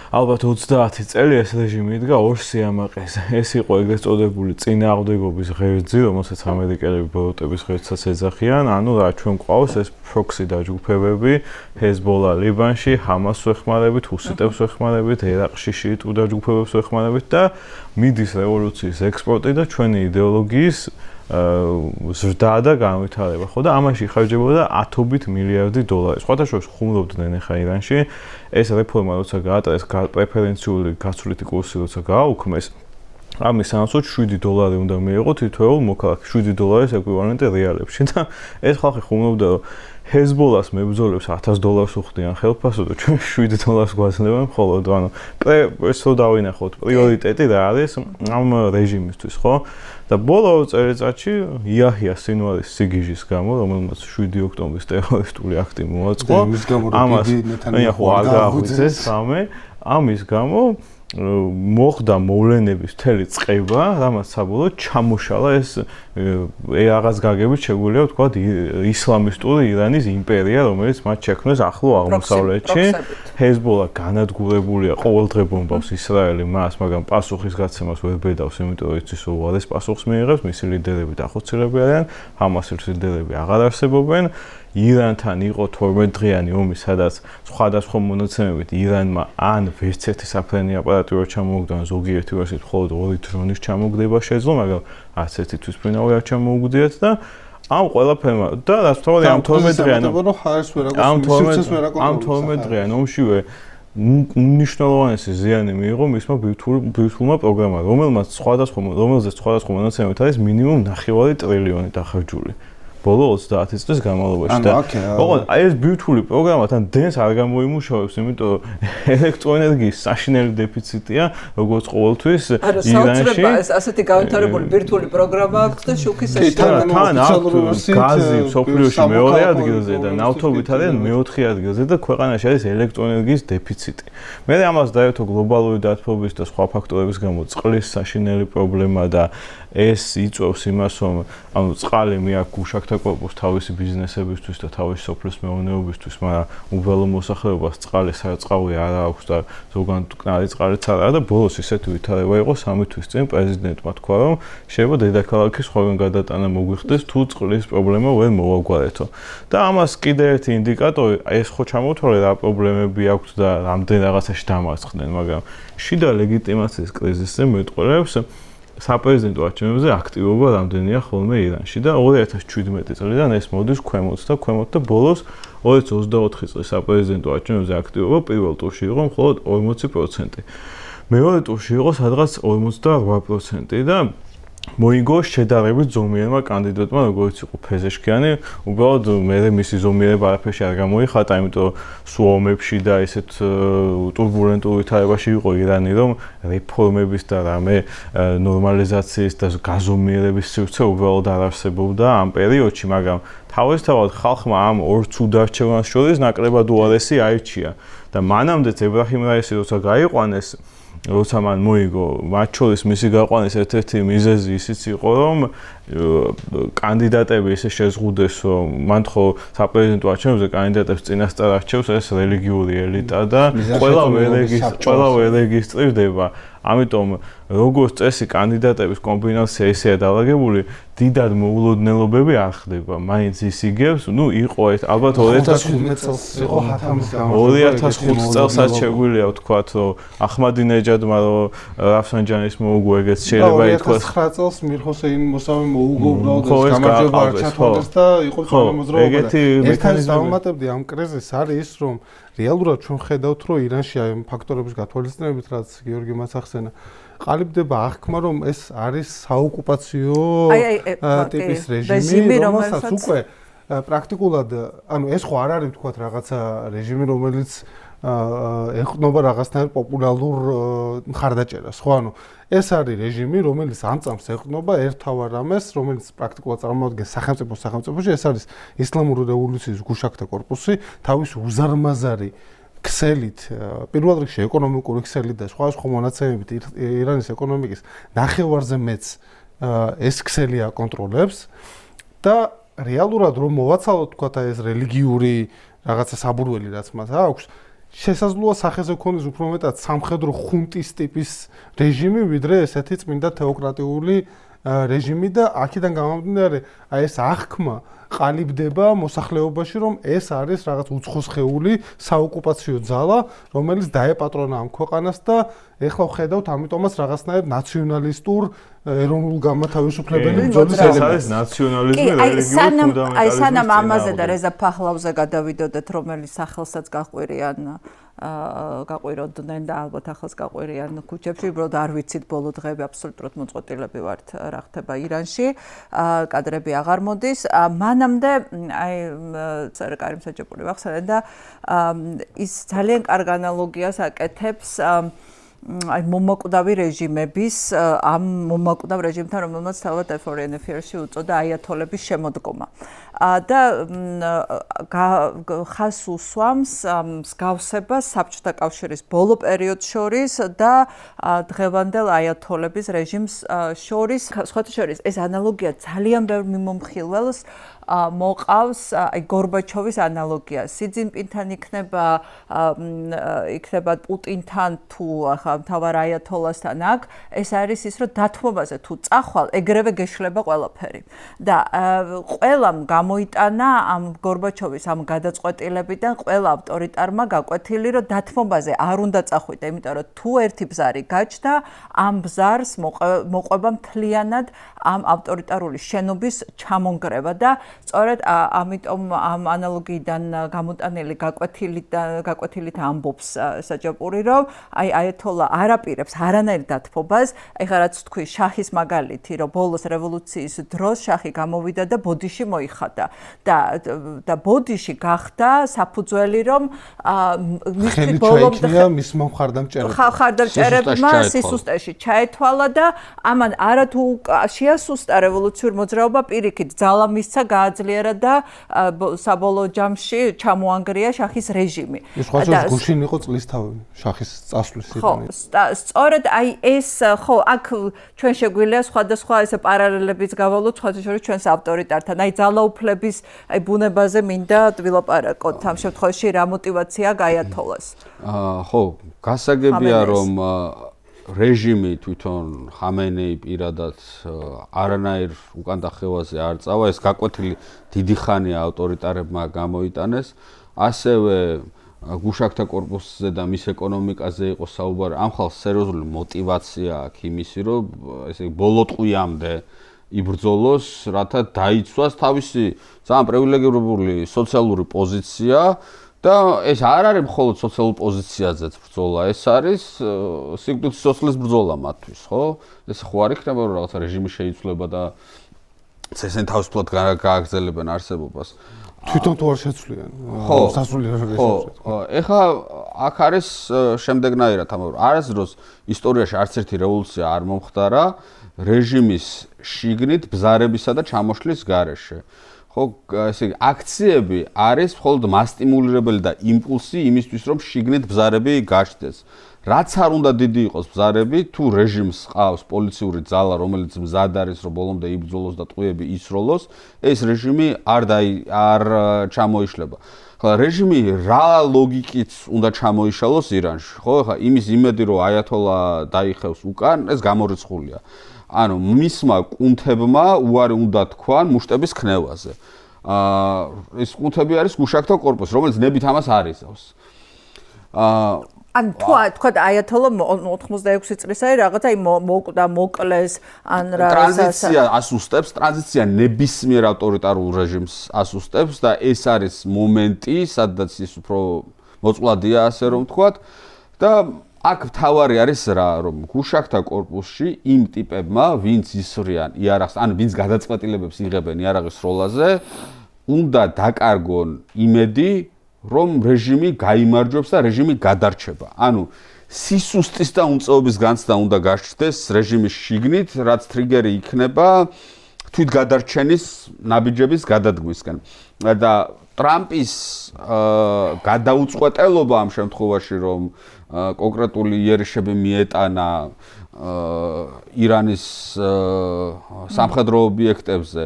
S4: ალბათ 30 წელი ეს რეჟიმი იდგა ორ სიამაყეზე. ეს იყო ეგრეთ წოდებული წინააღმდეგობის ღერძი, რომელსაც ამერიკელები ბოროტების ღერძსაც ეძახიან. ანუ რა ჩვენ გვყავს ეს პროქსი დაჯგუფებები, ჰეზბოლა ლიბანში, ჰამას ვეხმარებით, ჰუსიტებს ვეხმარებით, ერაყში შიიტურ დაჯგუფებებს ვეხმარებით და მიდის რევოლუციის ექსპორტი და ჩვენი იდეოლოგიის ზრდა და განვითარება, ხო და ამაში ხარჯებოდა 10 მილიარდი დოლარი. სხვათა შორის ხუმრობდნენ ახლა ირანში ეს რეფორმა როცა გაატარეს, პრეფერენციული გაცვლითი კურსი როცა გააუქმეს, ამის სამოსოდ $7 უნდა მიიღო თითოეულ მოქალაქეს, $7 ეკვივალენტი რეალებში და ეს ხალხი ხუმრობდა რომ ჰეზბოლას მებრძოლებს $1000 უხდიან ხელფასო და ჩვენ $7 გვაძლევენ მხოლოდ, ანუ ესო დავინახოთ პრიორიტეტი რა არის ამ რეჟიმისთვის, ხო? და ბოლო წელიწადში იაჰია სინვარის სიგიჟის გამო, რომელმაც 7 ოქტომბრის ტერორისტული აქტი მოაწყო, ამას ნეთანიაჰუ არ გააღვიძეს სამე, ამის გამო მოხდა მოვლენების მთელი წყება, რამაც საბოლოოდ ჩამოშალა ეს რაღაც გაგებით შეგვიძლია ვთქვათ ისლამისტური ირანის იმპერია, რომელიც მათ შექმნეს ახლო აღმოსავლეთში. ჰეზბოლა განადგურებულია, ყოველდღე ბომბავს ისრაელი მას, მაგრამ პასუხისგაცემას ვერ ბედავს, იმიტომ რომ იცის უარეს პასუხს მიიღებს, მისი ლიდერები დახოცილები არიან, ჰამასის ლიდერები აღარ არსებობენ. ირანთან იყო 12 დღიანი ომი, სადაც სხვადასხვა მონაცემებით ირანმა ან ვერც ერთი საფრენი აპარატი ვერ ჩამოუგდა, ზოგიერთი ვერსიით მხოლოდ 2 დრონის ჩამოგდება შეძლო, მაგრამ არც ერთი თვითმფრინავი არ ჩამოუგდიათ და ამ ყველაფერმა და რაც თქმა უნდა ამ 12 დღიან ომშივე უნიშნელოვანესი ზიანი მიიღო მისმა ბირთვულმა პროგრამამ, რომელზეც სხვადასხვა მონაცემებით არის მინიმუმ 9 ტრილიონი დახარჯული. ბოლო 30 წლის განმავლობაში და ოღონდ აი ეს ბიუთული პროგრამა თან დენს არ გამოიმუშავებს, იმიტომ რომ ელექტროენერგიის საშინელი დეფიციტია, როგორც ყოველთვის ირანში.
S1: ეს ასეთი განვითარებული ბიუთული პროგრამა აქვს და შუქის საშინელი.
S4: თან აქვს გაზი სოფლიოში მეორე ადგილზე და ნავთობით არიან მეოთხე ადგილზე და ქვეყანაში არის ელექტროენერგიის დეფიციტი. მე ამას დაერთო გლობალური დათბობის და სხვა ფაქტორების გამო წყლის საშინელი პრობლემა და ეს იწვევს იმას, რომ ანუ წყალი მიაქვს გუშაქთა კვებოს თავისი ბიზნესებისთვის და თავისი სოფლის მეურნეობისთვის, მაგრამ უბრალო მოსახლეობას წყალი სარწყავი არ აქვს და ზოგან მტკნარი წყალიც არ არის და ბოლოს ისეთი ვითარება იყო 3 თვის წინ პრეზიდენტმა თქვა, რომ შეიძლება დედაქალაქის სხვაგან გადატანა მოგვიხდეს თუ წყლის პრობლემა ვერ მოვაგვარეთო. და ამას კიდე ერთი ინდიკატორი, ეს ხო ჩამოთვალე რა პრობლემები აქვს და რამდენ რაღაცაში დამარცხდნენ, მაგრამ შიდა ლეგიტიმაციის კრიზისზე მეტყველებს საპრეზიდენტო არჩევნებზე აქტივობა რამდენია ხოლმე ირანში და 2017 წლიდან ეს მოდის ქვემოთ და ბოლოს 2024 წლის საპრეზიდენტო არჩევნებზე აქტივობა პირველ ტურში იყო მხოლოდ 40%. მეორე ტურში იყო სადღაც 48% და მოიგო შედარებით ზომიერმა კანდიდატმა, როგორც იყო ფეზეშქიანი, უბრალოდ მე მისი ზომიერება არაფერში არ გამოიხატა, იმიტომ რომ სულ ომებში და ესეთ ტურბულენტურ ვითარებაში იყო ირანი, რომ რეფორმების და რამე ნორმალიზაციის და გაზომიერების სივრცე უბრალოდ არ არსებობდა ამ პერიოდში, მაგრამ თავისთავად ხალხმა ამ ორ ცუდ არჩევანს შორის ნაკლებად უარესი აირჩია და მანამდეც ებრაჰიმ რაისი როცა გაიყვანეს როცა მან მოიგო, მათ შორის მისი გაყვანის ერთ-ერთი მიზეზი ისიც იყო, რომ კანდიდატები ისე შეზღუდეს, რომ მან ხო საპრეზიდენტო არჩევნებზე კანდიდატებს წინასწარ არჩევს ეს რელიგიური ელიტა და ყველა ვერ რეგისტრირდება. ამიტომ როგორც წესი კანდიდატების კომბინაცია ისეა დაალაგებული, დიდად მოულოდნელობები არ ხდება. მაინც ის იგებს, იყო ეს ალბათ 2015 წელს იყო 2005 წელსაც შეგვიძლია ვთქვათ, რომ აჰმადინეჯადმა რომ რაფსანჯანის მოუგო ეგეც შეიძლება ითქვას.
S2: 2009 წელს მիր ჰოსეინ მოსავი მოუგო უბრალოდ გამარჯვება არ ჩათვალეს და იყო თანამოძრაობა. ერთად დავუმატებდი ამ კრიზისს არის ის, რომ რეალურად ჩვენ ხედავთ, რომ ირანში აი ფაქტორების გათვალისწინებით, რაც გიორგი მაცახსენა, ყალიბდება აღქმა, რომ ეს არის საოკუპაციო ტიპის რეჟიმი, რომელსაც უკვე პრაქტიკულად, ანუ ეს ხო არ არის თქვათ რაღაცა რეჟიმი, რომელიც ეყნობა რაღაცნაირ პოპულარულ მხარდაჭერას, ხო? ანუ ეს არის რეჟიმი, რომელიც ამწამს ეყნობა ერთავარ რამეს, რომელიც პრაქტიკულად წარმოადგენს სახელმწიფოში, ეს არის ისლამური რევოლუციის გუშაქთა კორპუსი, თავის უზარმაზარი ქსელით, პირველ რიგში ეკონომიკური ქსელით და სხვა მონაცემებით ირანის ეკონომიკის ნახევარზე მეც ეს ქსელი აკონტროლებს და რეალურად რომ მოვაცალოთ თქვათ ეს რელიგიური რაღაცა საბურველი რაც მათ აქვს შესაძლოა სახეზე ქონდეს უფრო მეტად სამხედრო ხუნტის ტიპის რეჟიმი ვიდრე ესეთი წმინდა თეოკრატიული რეჟიმი და აქედან გამომდინარე აი ეს აღქმა ყალიბდება მოსახლეობაში რომ ეს არის რაღაც უცხოსხეული საოკუპაციო ძალა რომელიც დაეპატრონა ამ ქვეყანას და ეხლა ვხედავთ ამიტომაც რაღაცნაირ ნაციონალისტურ ეროვნულ გამათავისუფლებელი ბრძოლის
S4: ეს არის ნაციონალიზმი რელიგიური ფუნდამენტალიზმის
S1: აი სანამ ამაზე და რეზა ფახლავზე გადავიდოდეთ რომელიც სახელსაც გაყვიროდნენ და ალბათ ახალს გაყვირიან ქუჩებში უბრალოდ არ ვიცით ბოლო დღეები აბსოლუტურად მოწყვეტილები ვართ რა ხდება ირანში კადრები აღარ მოდის მანამდე აი კარიმ საჭაპური ვახსენე და ის ძალიან კარგ ანალოგიას აკეთებს აი მომაკვდავი რეჟიმების ამ მომაკვდავ რეჟიმთან რომელმაც თავად Foreign Affairs-ში უწოდა აიათოლების შემოდგომა და ხას უსვამს მსგავსებას საბჭოთა კავშირის ბოლო პერიოდს შორის და დღევანდელ აიათოლების რეჟიმს შორის სხვათა შორის ეს ანალოგია ძალიან ბევრ მიმომხილველს მოყავს აი გორბაჩოვის ანალოგია სიძინპინთან იქნება პუტინთან თუ ახლა მთავარ აიათოლასთან აქ ეს არის ის რომ დათმობაზე თუ წახვალ ეგრევე გეშლება ყველაფერი და ყველამ გამოიტანა ამ გორბაჩოვის ამ გადაწყვეტილებიდან ყველა ავტორიტარმა გაკვეთილი რომ დათმობაზე არ უნდა წახვიდე იმიტომ რომ თუ ერთი ბზარი გაჩნდა ამ ბზარს მოყვება მთლიანად ამ ავტორიტარული შენობის ჩამონგრევა და სწორედ ამიტომ ამ ანალოგიიდან გამოტანილი გაკვეთილით ამბობს საჭაპური რომ აი აიათოლა არაპირებს არანაირ დათმობას ეხლა რაც თქვი შაჰის მაგალითი რომ ბოლოს რევოლუციის დროს შაჰი გამოვიდა და ბოდიში მოიხადა და ბოდიში გახდა საფუძველი რომ მისი ბოლომდე მის მხარდამჭერებმა სისუსტეში ჩაეთვალა და ამან არათუ შეასუსტა რევოლუციურ მოძრაობა პირიქით ძალა მისცა გააძლიერა და საბოლოო ჯამში ჩამოანგრია შაჰის რეჟიმი.
S2: ის ხვალ გუშინ იყო წლისთავი შაჰის წასვლის
S1: სიტყვით. ხო, სწორედ აი ეს ხო აქ ჩვენ შეგვიძლია სხვადასხვა ესე პარალელებიც გავალოთ სხვათა შორის ჩვენს ავტორიტართან. აი ძალაუფლების აი ბუნებაზე მინდა ვილაპარაკოთ ამ შემთხვევაში რა მოტივაცია გაიათოლას.
S3: ხო, გასაგებია რომ რეჟიმი თვითონ ხამენეი პირადად არანაირ უკან დახევაზე არ წავა ეს გაკვეთილი დიდი ხანია ავტორიტარებმა გამოიტანეს ასევე გუშაქთა კორპუსზე და მის ეკონომიკაზე იყო საუბარი ამ ხალხს სერიოზული მოტივაცია აქვს იმისი რომ ესე ბოლო ტყვიამდე იბრძოლოს რათა დაიცვას თავისი ძალიან პრივილეგირებული სოციალური პოზიცია და ეს არ არის მხოლოდ სოციალურ პოზიციაზეც ბრძოლა, ეს არის სიკვდილის სიცოცხლის ბრძოლა მათთვის, ხო? ეს ხო არ იქნება რომ რაღაცა რეჟიმი შეიცვლება და წესენ თავისუფლად გააგრძელებენ არსებობას.
S2: თვითონ თუ არ შეცვლიან.
S3: ხო,
S2: სასულიერო რეჟიმს.
S3: ხო, ეხლა აქ არის შემდეგნაირად ამბობ, არასდროს ისტორიაში არც ერთი რევოლუცია არ მომხდარა რეჟიმის შიგნით ბზარებისა და ჩამოშლის გარეშე. ხო, ესე იგი აქციები არის მხოლოდ მასტიმულირებელი და იმპულსი იმისთვის, რომ შიგნით ბზარები გაჩნდეს. რაც არ უნდა დიდი იყოს ბზარები, თუ რეჟიმს ყავს პოლიციური ძალა, რომელიც მზად არის, რომ ბოლომდე იბრძოლოს და ტყვიები ისროლოს, ეს რეჟიმი არ ჩამოიშლება. ხო, რეჟიმი რა ლოგიკით უნდა ჩამოიშალოს ირანში, ხო? ხა იმის იმედი, რომ აიათოლა დაიხევს უკან, ეს გამორიცხულია. ანუ მისმა კუნთებმა უარი უნდა თქვან მუშტების ქნევაზე. ეს კუნთები არის გუშაქთა კორპუსი, რომელიც ნებით ამას არიზავს.
S1: ან თქვა აიათოლა 86 წლის არის რაღაცა მოკლეს ან რა
S3: ტრანზიცია ასუსტებს, ტრანზიცია ნებისმიერ ავტორიტარულ რეჟიმს ასუსტებს და ეს არის მომენტი, სადაც ის უფრო მოწყვლადია ასე რომ ვთქვათ და აქ თავარი არის რა რომ გუშაქთა კორპუსში იმ ტიპებმა ვინც ისვრიან იარაღს ან ვინც გადაწყვეტილებებს იღებენ იარაღის სროლაზე უნდა დაკარგონ იმედი რომ რეჟიმი გაიმარჯვებს და რეჟიმი გადარჩება ანუ სისუსტის და უნწეობის განცდა უნდა გაჩნდეს რეჟიმის შიგნით რაც ტრიგერი იქნება თვითგადარჩენის ნაბიჯების გადადგმისკენ და ტრამპის გადაუწყვეტელობა ამ შემთხვევაში რომ კონკრეტული იერიშები მიეტანა ირანის სამხედრო ობიექტებზე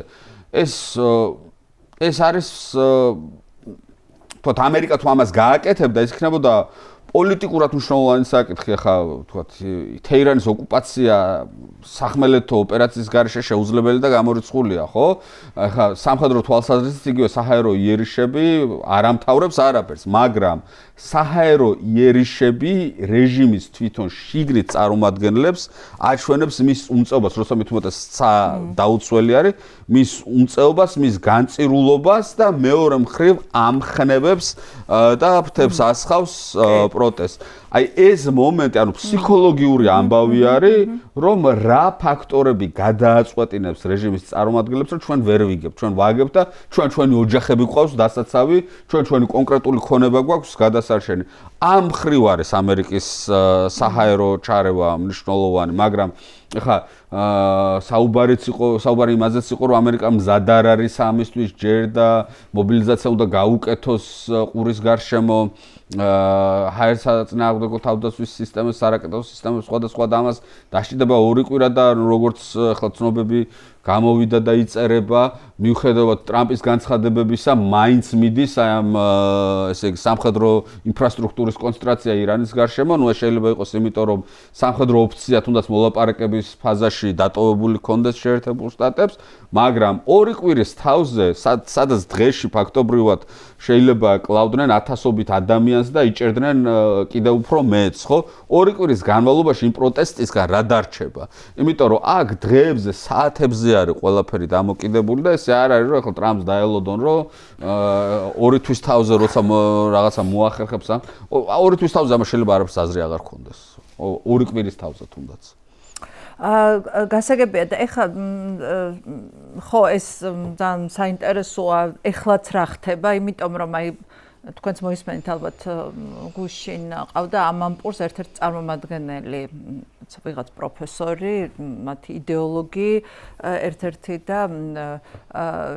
S3: ეს არის თქო ამერიკა თუ ამას გააკეთებდა ეს იქნებოდა პოლიტიკურად მნიშვნელოვანი საკითხი ახლა ვთქვათ თეირანის ოკუპაცია სახმელეთო ოპერაციის გარეშე შეუძლებელი და გამორიცხულია ხო ახლა სამხედრო თვალსაზრისით იგივე საჰაერო იერიშები არ ამთავრებს არაფერს მაგრამ საჰაერო იერიშები რეჟიმის თვითონ შიგნით წარმომადგენლებს აჩვენებს მის უნწეობას როცა მithumetes დაუცველი არის მის უნწეობას მის განწირულობას და მეორე მხრივ ამხნევებს და ფრთებს ასხავს პროტესტს აი ეს მომენტი ანუ ფსიქოლოგიური ამბავი არის რომ რა ფაქტორები გადააწყვეტინებს რეჟიმის წარმომადგენლებს რომ ჩვენ ვერ ვიგებთ ჩვენ ვაგებთ და ჩვენი ოჯახები გვყავს დასაცავი ჩვენი კონკრეტული ქონება გვაქვს გადასარჩენი ამ მხრივ არის ამერიკის საჰაერო ჩარევა მნიშვნელოვანი მაგრამ ეხლა საუბარი იმაზეც იყო რომ ამერიკა მზად არ არის ამისთვის ჯერ და მობილიზაცია უნდა გაუკეთოს ყურის გარშემო ჰაერსაწინააღმდეგო თავდაცვის სისტემის სარაკეტო სისტემის სხვადასხვა და ამას დაშიდება 2 კვირა და როგორც ახლა ცნობები გამოვიდა და იწერება მიუხედავად ტრამპის განცხადებებისა მაინც მიდის აი ამ ესე იგი სამხედრო ინფრასტრუქტურის კონცენტრაცია ირანის გარშემო ნუ შეიძლება იყოს იმიტომ რომ სამხედრო ოფიცია თუნდაც მოლაპარაკების ფაზაში დატოვებული კონდეს შეერთებულ შტატებს მაგრამ 2 კვირის თავზე სადაც დღეში ფაქტობრივად შეიძლება კლავდნენ ათასობით ადამიანს და იჭერდნენ კიდევ უფრო მეც ხო 2 კვირის განმავლობაში იმ პროტესტისგან რა დარჩება იმიტომ რომ აქ დღეებზე საათებზე არის ყველაფერი დამოკიდებული და ესე არ არის რომ ახლა ტრამპს დაელოდონ რომ 2 თვის თავზე როცა რაღაცა მოახერხებს 2 თვის თავზე ამ შეიძლება არაფერს აზრი აღარ ქონდეს 2 კვირის თავზე თუნდაც
S1: გასაგებია და ეხლა ხო ეს ძალიან საინტერესოა ეხლაც რა ხდება იმიტომ რომ აი თქვენც მოისმენთ ალბათ გუშინ ყავდა ამ ამპურს ერთ-ერთი წარმომადგენელი ვიღაც პროფესორი მათი იდეოლოგი ერთ-ერთი და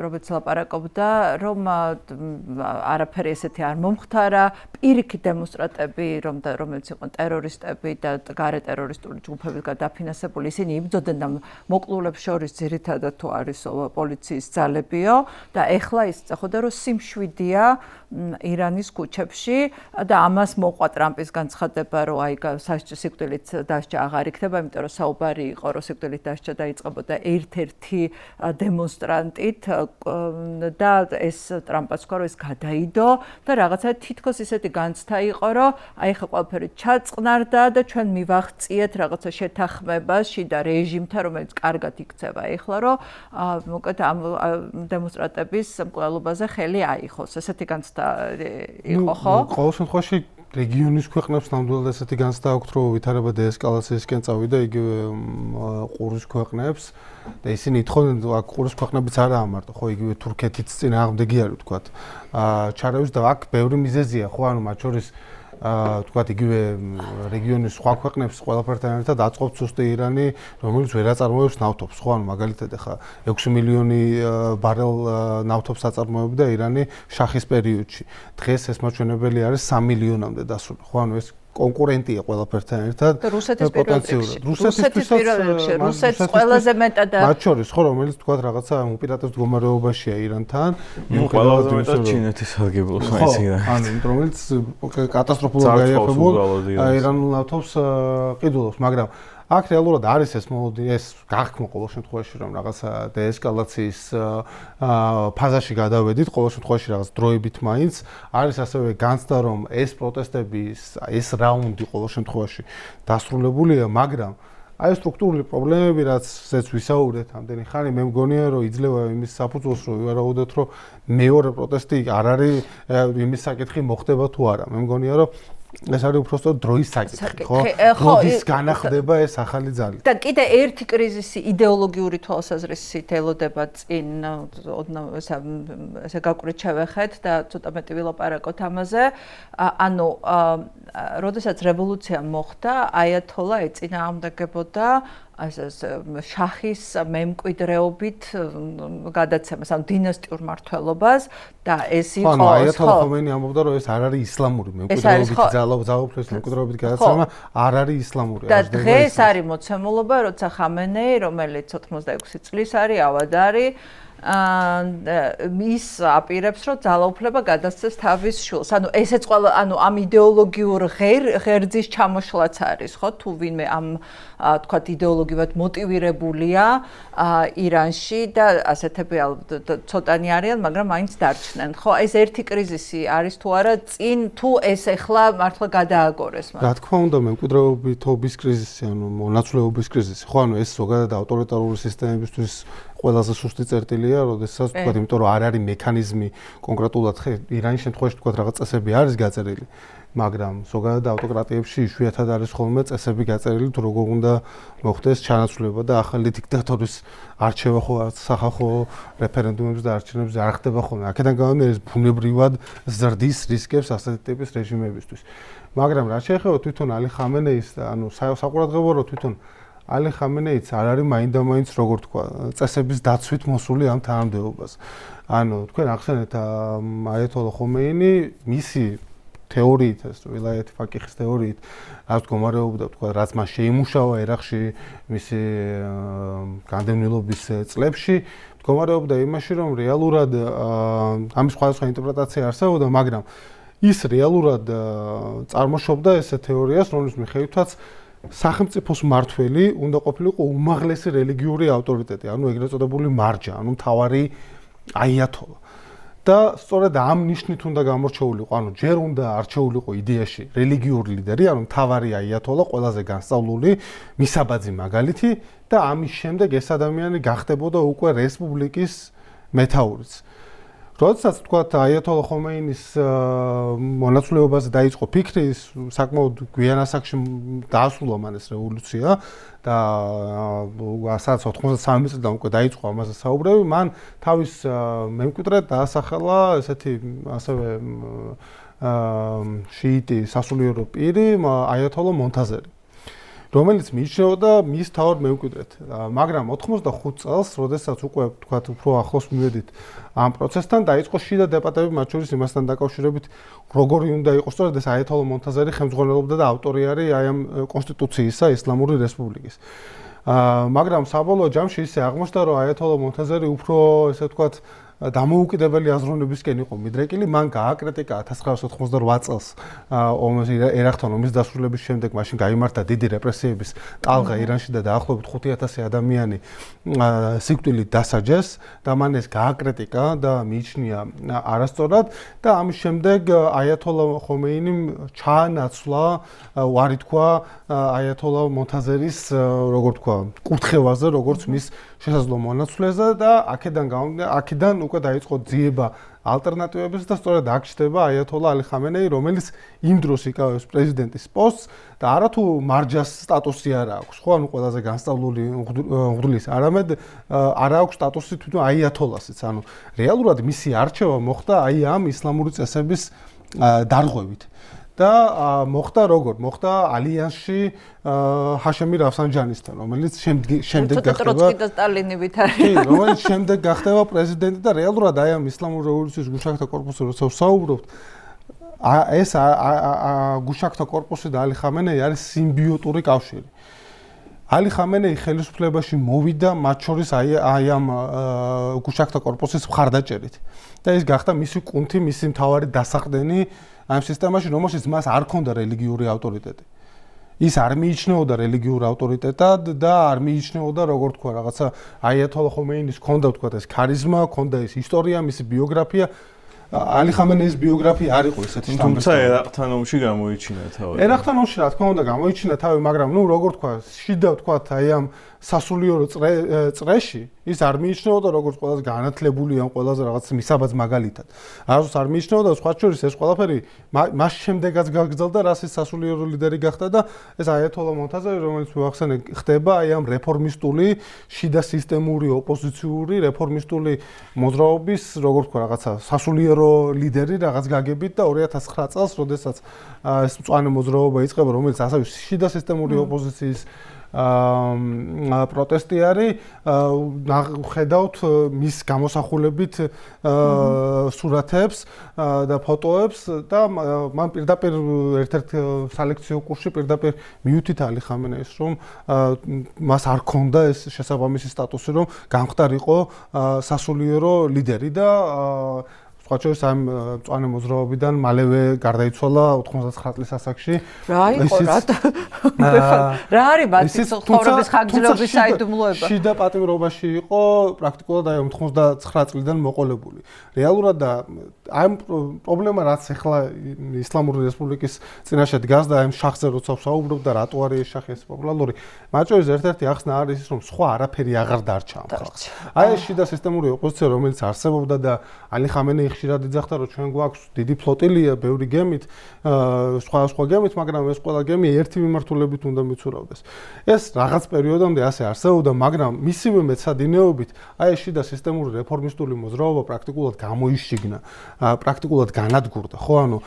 S1: რომელიც ლაპარაკობდა რომ არაფერი ესეთი არ მომხდარა პირიქით დემონსტრანტები რომელიც იყვნენ ტერორისტები და გარე ტერორისტული ჯგუფებისგან დაფინანსებული ისინი იბრძოდნენ და მოკლულებს შორის ძირითადად თუ არის პოლიციის ძალებიო და ეხლა ის წახოდა რომ სიმშვიდეა ირანის ქუჩებში და ამას მოყვა ტრამპის განცხადება რომ აი სასჯელი სიკვდილით დასჯა აღარ იქნება, იმიტომ რომ საუბარი იყო რომ სიკვდილით დასჯა დაიწყებოდა ერთ-ერთი დემონსტრანტით და ეს ტრამპაც თქვა რომ ეს გადაიდო და რაღაცა თითქოს ისეთი განცდა იყო რომ აი ხა ყველაფერი ჩაწყნარდა და ჩვენ მივაღწიეთ რაღაცა შეთანხმებას შიდა რეჟიმთან რომელიც კარგად იქცევა ეხლა რომ მოკლედ ამ დემონსტრანტების მკვლელობაზე ხელი აიხოს ესეთი განცდა იყო ხო?
S2: ყოველ შემთხვევაში რეგიონის ქვეყნებს ნამდვილად ესეთი განცდა აქვთ, რომ ვითარება დეესკალაციისკენ წავიდა იგივე ყურის ქვეყნებს და ისინი ითხოვდნენ, აქ ყურის ქვეყნებიც არაა მარტო, ხო, იგივე თურქეთიც წინააღმდეგი არის, ვთქვათ. ჩარევის და აქ ბევრი მიზეზია, ხო, ანუ მათ შორის ვთქვათ, იგივე რეგიონის სხვა ქვეყნებს ყველაფერთან ერთად აწყობს ზუსტი ირანი, რომელიც ვერ აწარმოებს ნავთობს, ხო, ანუ მაგალითად ახლა 6 მილიონი ბარელ ნავთობს აწარმოებდა ირანი შახის პერიოდში. დღეს ეს მაჩვენებელი არის 3 მილიონამდე დასული, ხო, ანუ ეს კონკურენტია ყველაფერთან ერთად
S1: და რუსეთის პირველ რუსეთის ყველაზე მეტად
S2: მათ შორის ხო რომელიც თქვა რაღაცა უპირატეს მდგომარეობაშია ირანთან
S4: ყველაზე მეტად ჩინეთის სარგებლობს მაინც
S2: ანუ რომელიც კატასტროფულად გაიაფებულ ირანულ ნავთობს ყიდულობს მაგრამ აქ რეალურად არის ეს მოლოდი ეს გახკმა ყოველ შემთხვევაში რომ რაღაცა დეესკალაციის ფაზაში გადავედით ყოველ შემთხვევაში რაღაც დროებით მაინც არის ასევე განცდა რომ ეს პროტესტების ეს რაუნდი ყოველ შემთხვევაში დასრულებულია მაგრამ აი სტრუქტურული პრობლემები, რაცაც ვისაუბრეთ ამდენი ხანი, მე მგონია, რომ იძლევა იმის საფუძველს, რომ ვივარაუდოთ, რომ მეორე პროტესტი არ არის იმის საკითხი მოხდება თუ არა. მე მგონია, რომ ეს არის უბრალოდ დროის საკითხი, ხო? როდის განახდება ეს ახალი ძალით.
S1: და კიდე ერთი კრიზისი იდეოლოგიური თვალსაზრისით ელოდება წინ, ესე გაკვირით შევეხეთ და ცოტა მეტი ვილაპარაკოთ ამაზე. ანუ როდესაც რევოლუცია მოხდა, აიათოლა ეწინააღმდეგებოდა შაჰის მემკვიდრეობით გადაცემას, ანუ დინასტიურ მმართველობას და ეს იყო
S2: ხო, აიათოლა ხომეინი ამბობდა, რომ ეს არ არის ისლამური მემკვიდრეობით ძალაუფლების მემკვიდრეობით გადაცემა, არ არის ისლამური.
S1: და დღეს არის მოცემულობა, როცა ხამენეი, რომელიც 86 წლის არის, ავადარი, ის აპირებს, რომ ძალაუფლება გადასცეს თავის შვილს. ანუ ესეც ყველა, ანუ ამ იდეოლოგიურ ღერძის ჩამოშლაც არის, ხო? თუ ვინმე ამ თქვათ იდეოლოგიურად მოტივირებულია ირანში და ასეთები ცოტანი არიან, მაგრამ მაინც დარჩნენ. ხო, ეს ერთი კრიზისი არის თუ არა წინ, თუ ეს ეხლა მართლა გადააგორეს მას.
S2: რა თქმა უნდა, მემკვიდრეობითობის კრიზისი, ანუ მონაცვლეობის კრიზისი. ხო, ანუ ეს ზოგადად ავტორიტარული სისტემებისთვის ყველაზე სუსტი წერტილია, როდესაც თქვათ, იმიტომ რომ არ არის მექანიზმი კონკრეტულად ირანის შემთხვევაში თქვათ რაღაც წესები არის გაწერილი, მაგრამ ზოგადად ავტოკრატიებში იშვიათად არის ხოლმე წესები გაწერილი, თუ როგორ უნდა მოხდეს ჩანაცვლება და ახალი დიქტატორის არჩევა ხო სახალხო რეფერენდუმებზე და არჩევნებზე არ ხდება ხოლმე. აქედან გამომდინარე ეს ბუნებრივად ზრდის რისკებს ასეთი ტიპის რეჟიმებისთვის. მაგრამ რაც შეეხება თვითონ ალი ხამენეის, ანუ საყურადღებო რომ თვითონ ალი ხამენეიც არ არის მაინდა-მაინც როგორ თქვა, წესების დაცვით მოსული ამ თანამდებობას. ანუ თქვენ ახსენეთ აიათოლა ხომეინი მისი თეორიით, ეს ვილაიათი ფაკიხის თეორიით, რაც მდგომარეობდა, თქვა, რაც მას შეიმუშავა ერაყში მისი განდევნილობის წლებში, მდგომარეობდა იმაში, რომ რეალურად ამის სხვადასხვა ინტერპრეტაცია არსებობდა, მაგრამ ის რეალურად წარმოშობდა ესე თეორიას, რომლის მიხედვითაც სახელმწიფოს მმართველი უნდა ყოფილიყო უმაღლესი რელიგიური ავტორიტეტი, ანუ ეგრეთ წოდებული მარჯა, ანუ მთავარი აიათოლა. და სწორედ ამ ნიშნით უნდა გამორჩეულიყო, ანუ ჯერ უნდა არჩეულიყო იდეაში რელიგიური ლიდერი, ანუ მთავარი აიათოლა, ყველაზე განსწავლული, მისაბაძი მაგალითი და ამის შემდეგ ეს ადამიანი გახდებოდა უკვე რესპუბლიკის მეთაურიც. როდესაც თქვათ აიათოლა ხომეინის მონაცვლეობაზე დაიწყო ფიქრი, საკმაოდ გვიან ასაკში დაასრულა მან ეს რევოლუცია და სადაც 93 წლიდან უკვე დაიწყო ამაზე საუბრები, მან თავის მემკვიდრედ დაასახელა ესეთი ასევე შიიტი სასულიერო პირი აიათოლა მონთაზერი, რომელიც მიიჩნეოდა მის თავად მემკვიდრედ. მაგრამ 85 წელს, როდესაც უკვე თქვათ უფრო ახლოს მივედით ამ პროცესთან, დაიწყო შიდა დებატები მათ შორის იმასთან დაკავშირებით, როგორი უნდა იყოს სწორედ ეს აიათოლა მონთაზერი ხელმძღვანელობდა და ავტორი არის აი ამ კონსტიტუციისა ისლამური რესპუბლიკის. მაგრამ საბოლოო ჯამში ისე აღმოჩნდა, რომ აიათოლა მონთაზერი უფრო ესე ვთქვათ დამოუკიდებელი აზროვნებისკენ იყო მიდრეკილი, მან გააკრიტიკა 1988 წელს ერაყთან ომის დასრულების შემდეგ მაშინ გაიმართა დიდი რეპრესიების ტალღა ირანში და დაახლოებით 5000 ადამიანი სიკვდილით დასაჯეს და მან ეს გააკრიტიკა და მიიჩნია არასწორად და ამის შემდეგ აიათოლა ხომეინიმ ჩაანაცვლა უარი თქვა აიათოლა მონთაზერის როგორ თქვა კურთხევაზე, როგორც მის შესაძლო მონაცვლეზე და აქედან უკვე დაიწყო ძიება ალტერნატივების და სწორედ აქ ჩდება აიათოლა ალი ხამენეი, რომელიც იმ დროს იკავებს პრეზიდენტის პოსტს და არათუ მარჯას სტატუსი არ აქვს, ხო, ანუ ყველაზე განსწავლული მღვდლის, არამედ არ აქვს სტატუსი თვითონ აიათოლასიც, ანუ რეალურად მისი არჩევა მოხდა აი ამ ისლამური წესების დარღვევით. და მოხდა როგორ? მოხდა ალიანსში ჰაშემი რაფსანჯანისთან, რომელიც შემდეგ გახდება
S1: ტროცკი და სტალინივით არის.
S2: კი, რომელიც შემდეგ გახდება პრეზიდენტი და რეალურად აი ამ ისლამურ რევოლუციის გუშაქთა კორპუსზე როცა ვსაუბრობთ, ეს გუშაქთა კორპუსი და ალი ხამენეი არის სიმბიოტური კავშირი. ალი ხამენეი ხელისუფლებაში მოვიდა მათ შორის აი ამ გუშაქთა კორპუსის მხარდაჭერით. და ეს გახდა მისი კუნთი, მისი მთავარი დასაყრდენი ამ სისტემაში, რომელშიც მას არ ჰქონდა რელიგიური ავტორიტეტი. ის არ მიიჩნეოდა რელიგიურ ავტორიტეტად და არ მიიჩნეოდა, როგორ თქვა, რაღაცა აიათოლა ხომეინის ჰქონდა, თქვა, ეს ქარიზმა, ჰქონდა ეს ისტორია, მისი ბიოგრაფია. ალი ხამენეის ბიოგრაფია არ იყო ესეთი შთამბეჭდავი.
S4: თუმცა ერაყთან ომში გამოიჩინა თავი.
S2: ერაყთან ომში რა თქმა უნდა გამოიჩინა თავი, მაგრამ როგორ თქვა, შიდა თქვა აი ამ სასულიერო წრეში ის არ მიიჩნეოდა როგორც ყველაზე განათლებული ან ყველაზე რაღაც მისაბაძ მაგალითად. არც არ მიიჩნეოდა სხვა შორის ეს ყველაფერი მას შემდეგაც გაგრძელდა, რაც ის სასულიერო ლიდერი გახდა და ეს აიათოლა მონთაზარი, რომელიც მოახსენე, ხდება აი ამ რეფორმისტული, შიდა სისტემური, ოპოზიციური, რეფორმისტული მოძრაობის, როგორც თქვა, რაღაცა სასულიერო ლიდერი რაღაც გაგებით და 2009 წელს, როდესაც ეს მწვანე მოძრაობა იწყება, რომელიც ასევე შიდა სისტემური ოპოზიციის პროტესტი არის, ხედავთ მის გამოსახულებით სურათებს და ფოტოებს და მან პირდაპირ ერთ-ერთ სალექციო კურსში პირდაპირ მიუთითა ალი ხამენეის, რომ მას არ ქონდა ეს შესაბამისი სტატუსი, რომ გამხდარიყო სასულიერო ლიდერი და სხვა შორის ამ მწვანე მოძრაობიდან მალევე გარდაიცვალა 99 წლის ასაკში.
S1: რა იყო რა არის მათი ცხოვრების ხანგრძლივობის საიდუმლოება?
S2: შიდა პატიმრობაში იყო პრაქტიკულად აი 99 წლიდან მოყოლებული. რეალურად და ამ პრობლემა რაც ახლა ისლამური რესპუბლიკის წინაშე დგას და ამ შახზე როცა ვსაუბრობ და რატო არის ეს შახი ეს პოპულარული, მათ შორის ერთ-ერთი ახსნა არის ის, რომ სხვა არაფერი აღარ დარჩა ამ ხალხს. აი ეს შიდა სისტემური ოპოზიცია, რომელიც არსებობდა და ალი ხამენეი ხშირად იძახდა, რომ ჩვენ გვაქვს დიდი ფლოტილია, ბევრი გემით, სხვა გემით, მაგრამ ეს ყველა გემი ერთი მიმართულებით უნდა მიცურავდეს. ეს რაღაც პერიოდამდე ასე არსებობდა, მაგრამ მისივე მეცადინეობით აი ეს შიდა სისტემური რეფორმისტული მოძრაობა პრაქტიკულად გამოიშიგნა, პრაქტიკულად განადგურდა, ხო, ანუ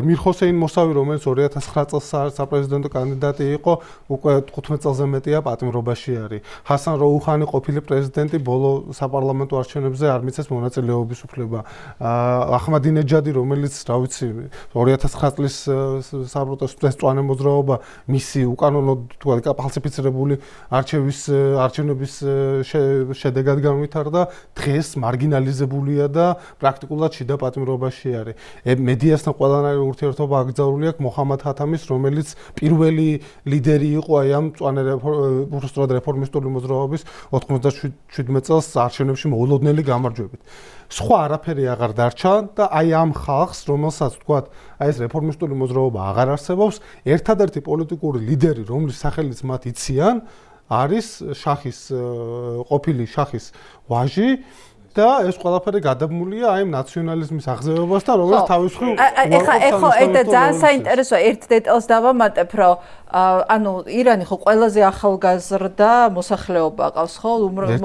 S2: მիր ხოსეინ მოსავი, რომელიც 2009 წელს საპრეზიდენტო კანდიდატი იყო, უკვე 15 წელზე მეტია პატიმრობაში არის. ჰასან როუხანი ყოფილი პრეზიდენტი ბოლო საპარლამენტო არჩევნებზე არ მიცეს მონაწილეობის უფლება. ახმადინეჯადი, რომელიც, რა ვიცი, 2009 წლის საპროტესტო მწვანე მოძრაობა მისი უკანონოდ თქვა ფალსიფიცირებული არჩევნების შედეგად განვითარდა, დღეს მარგინალიზებულია და პრაქტიკულად შიდა პატიმრობაში არის. მედიასთან ყველანაირი ურთიერთობა აკრძალული აქვს მოჰამად ჰათამის, რომელიც პირველი ლიდერი იყო აი ამ მწვანე რეფორმისტული მოძრაობის 97 წელს არჩევნებში მოულოდნელი გამარჯვებით. სხვა არაფერი აღარ დარჩა და აი ამ ხალხს, რომელსაც თქვა, აი ეს რეფორმისტული მოძრაობა აღარ არსებობს, ერთადერთი პოლიტიკური ლიდერი, რომლის სახელიც მათ იციან, არის ყოფილი შახის ვაჟი და ეს ყველაფერი გადაბმულია აი ნაციონალიზმის აღზევებასთან, რომელიც თავის მხრივ
S1: ეხლა ძალიან საინტერესოა ერთ დეტალს დავამატებ, რომ ანუ ირანი ხო ყველაზე ახალგაზრდა მოსახლეობა ყავს, ხო?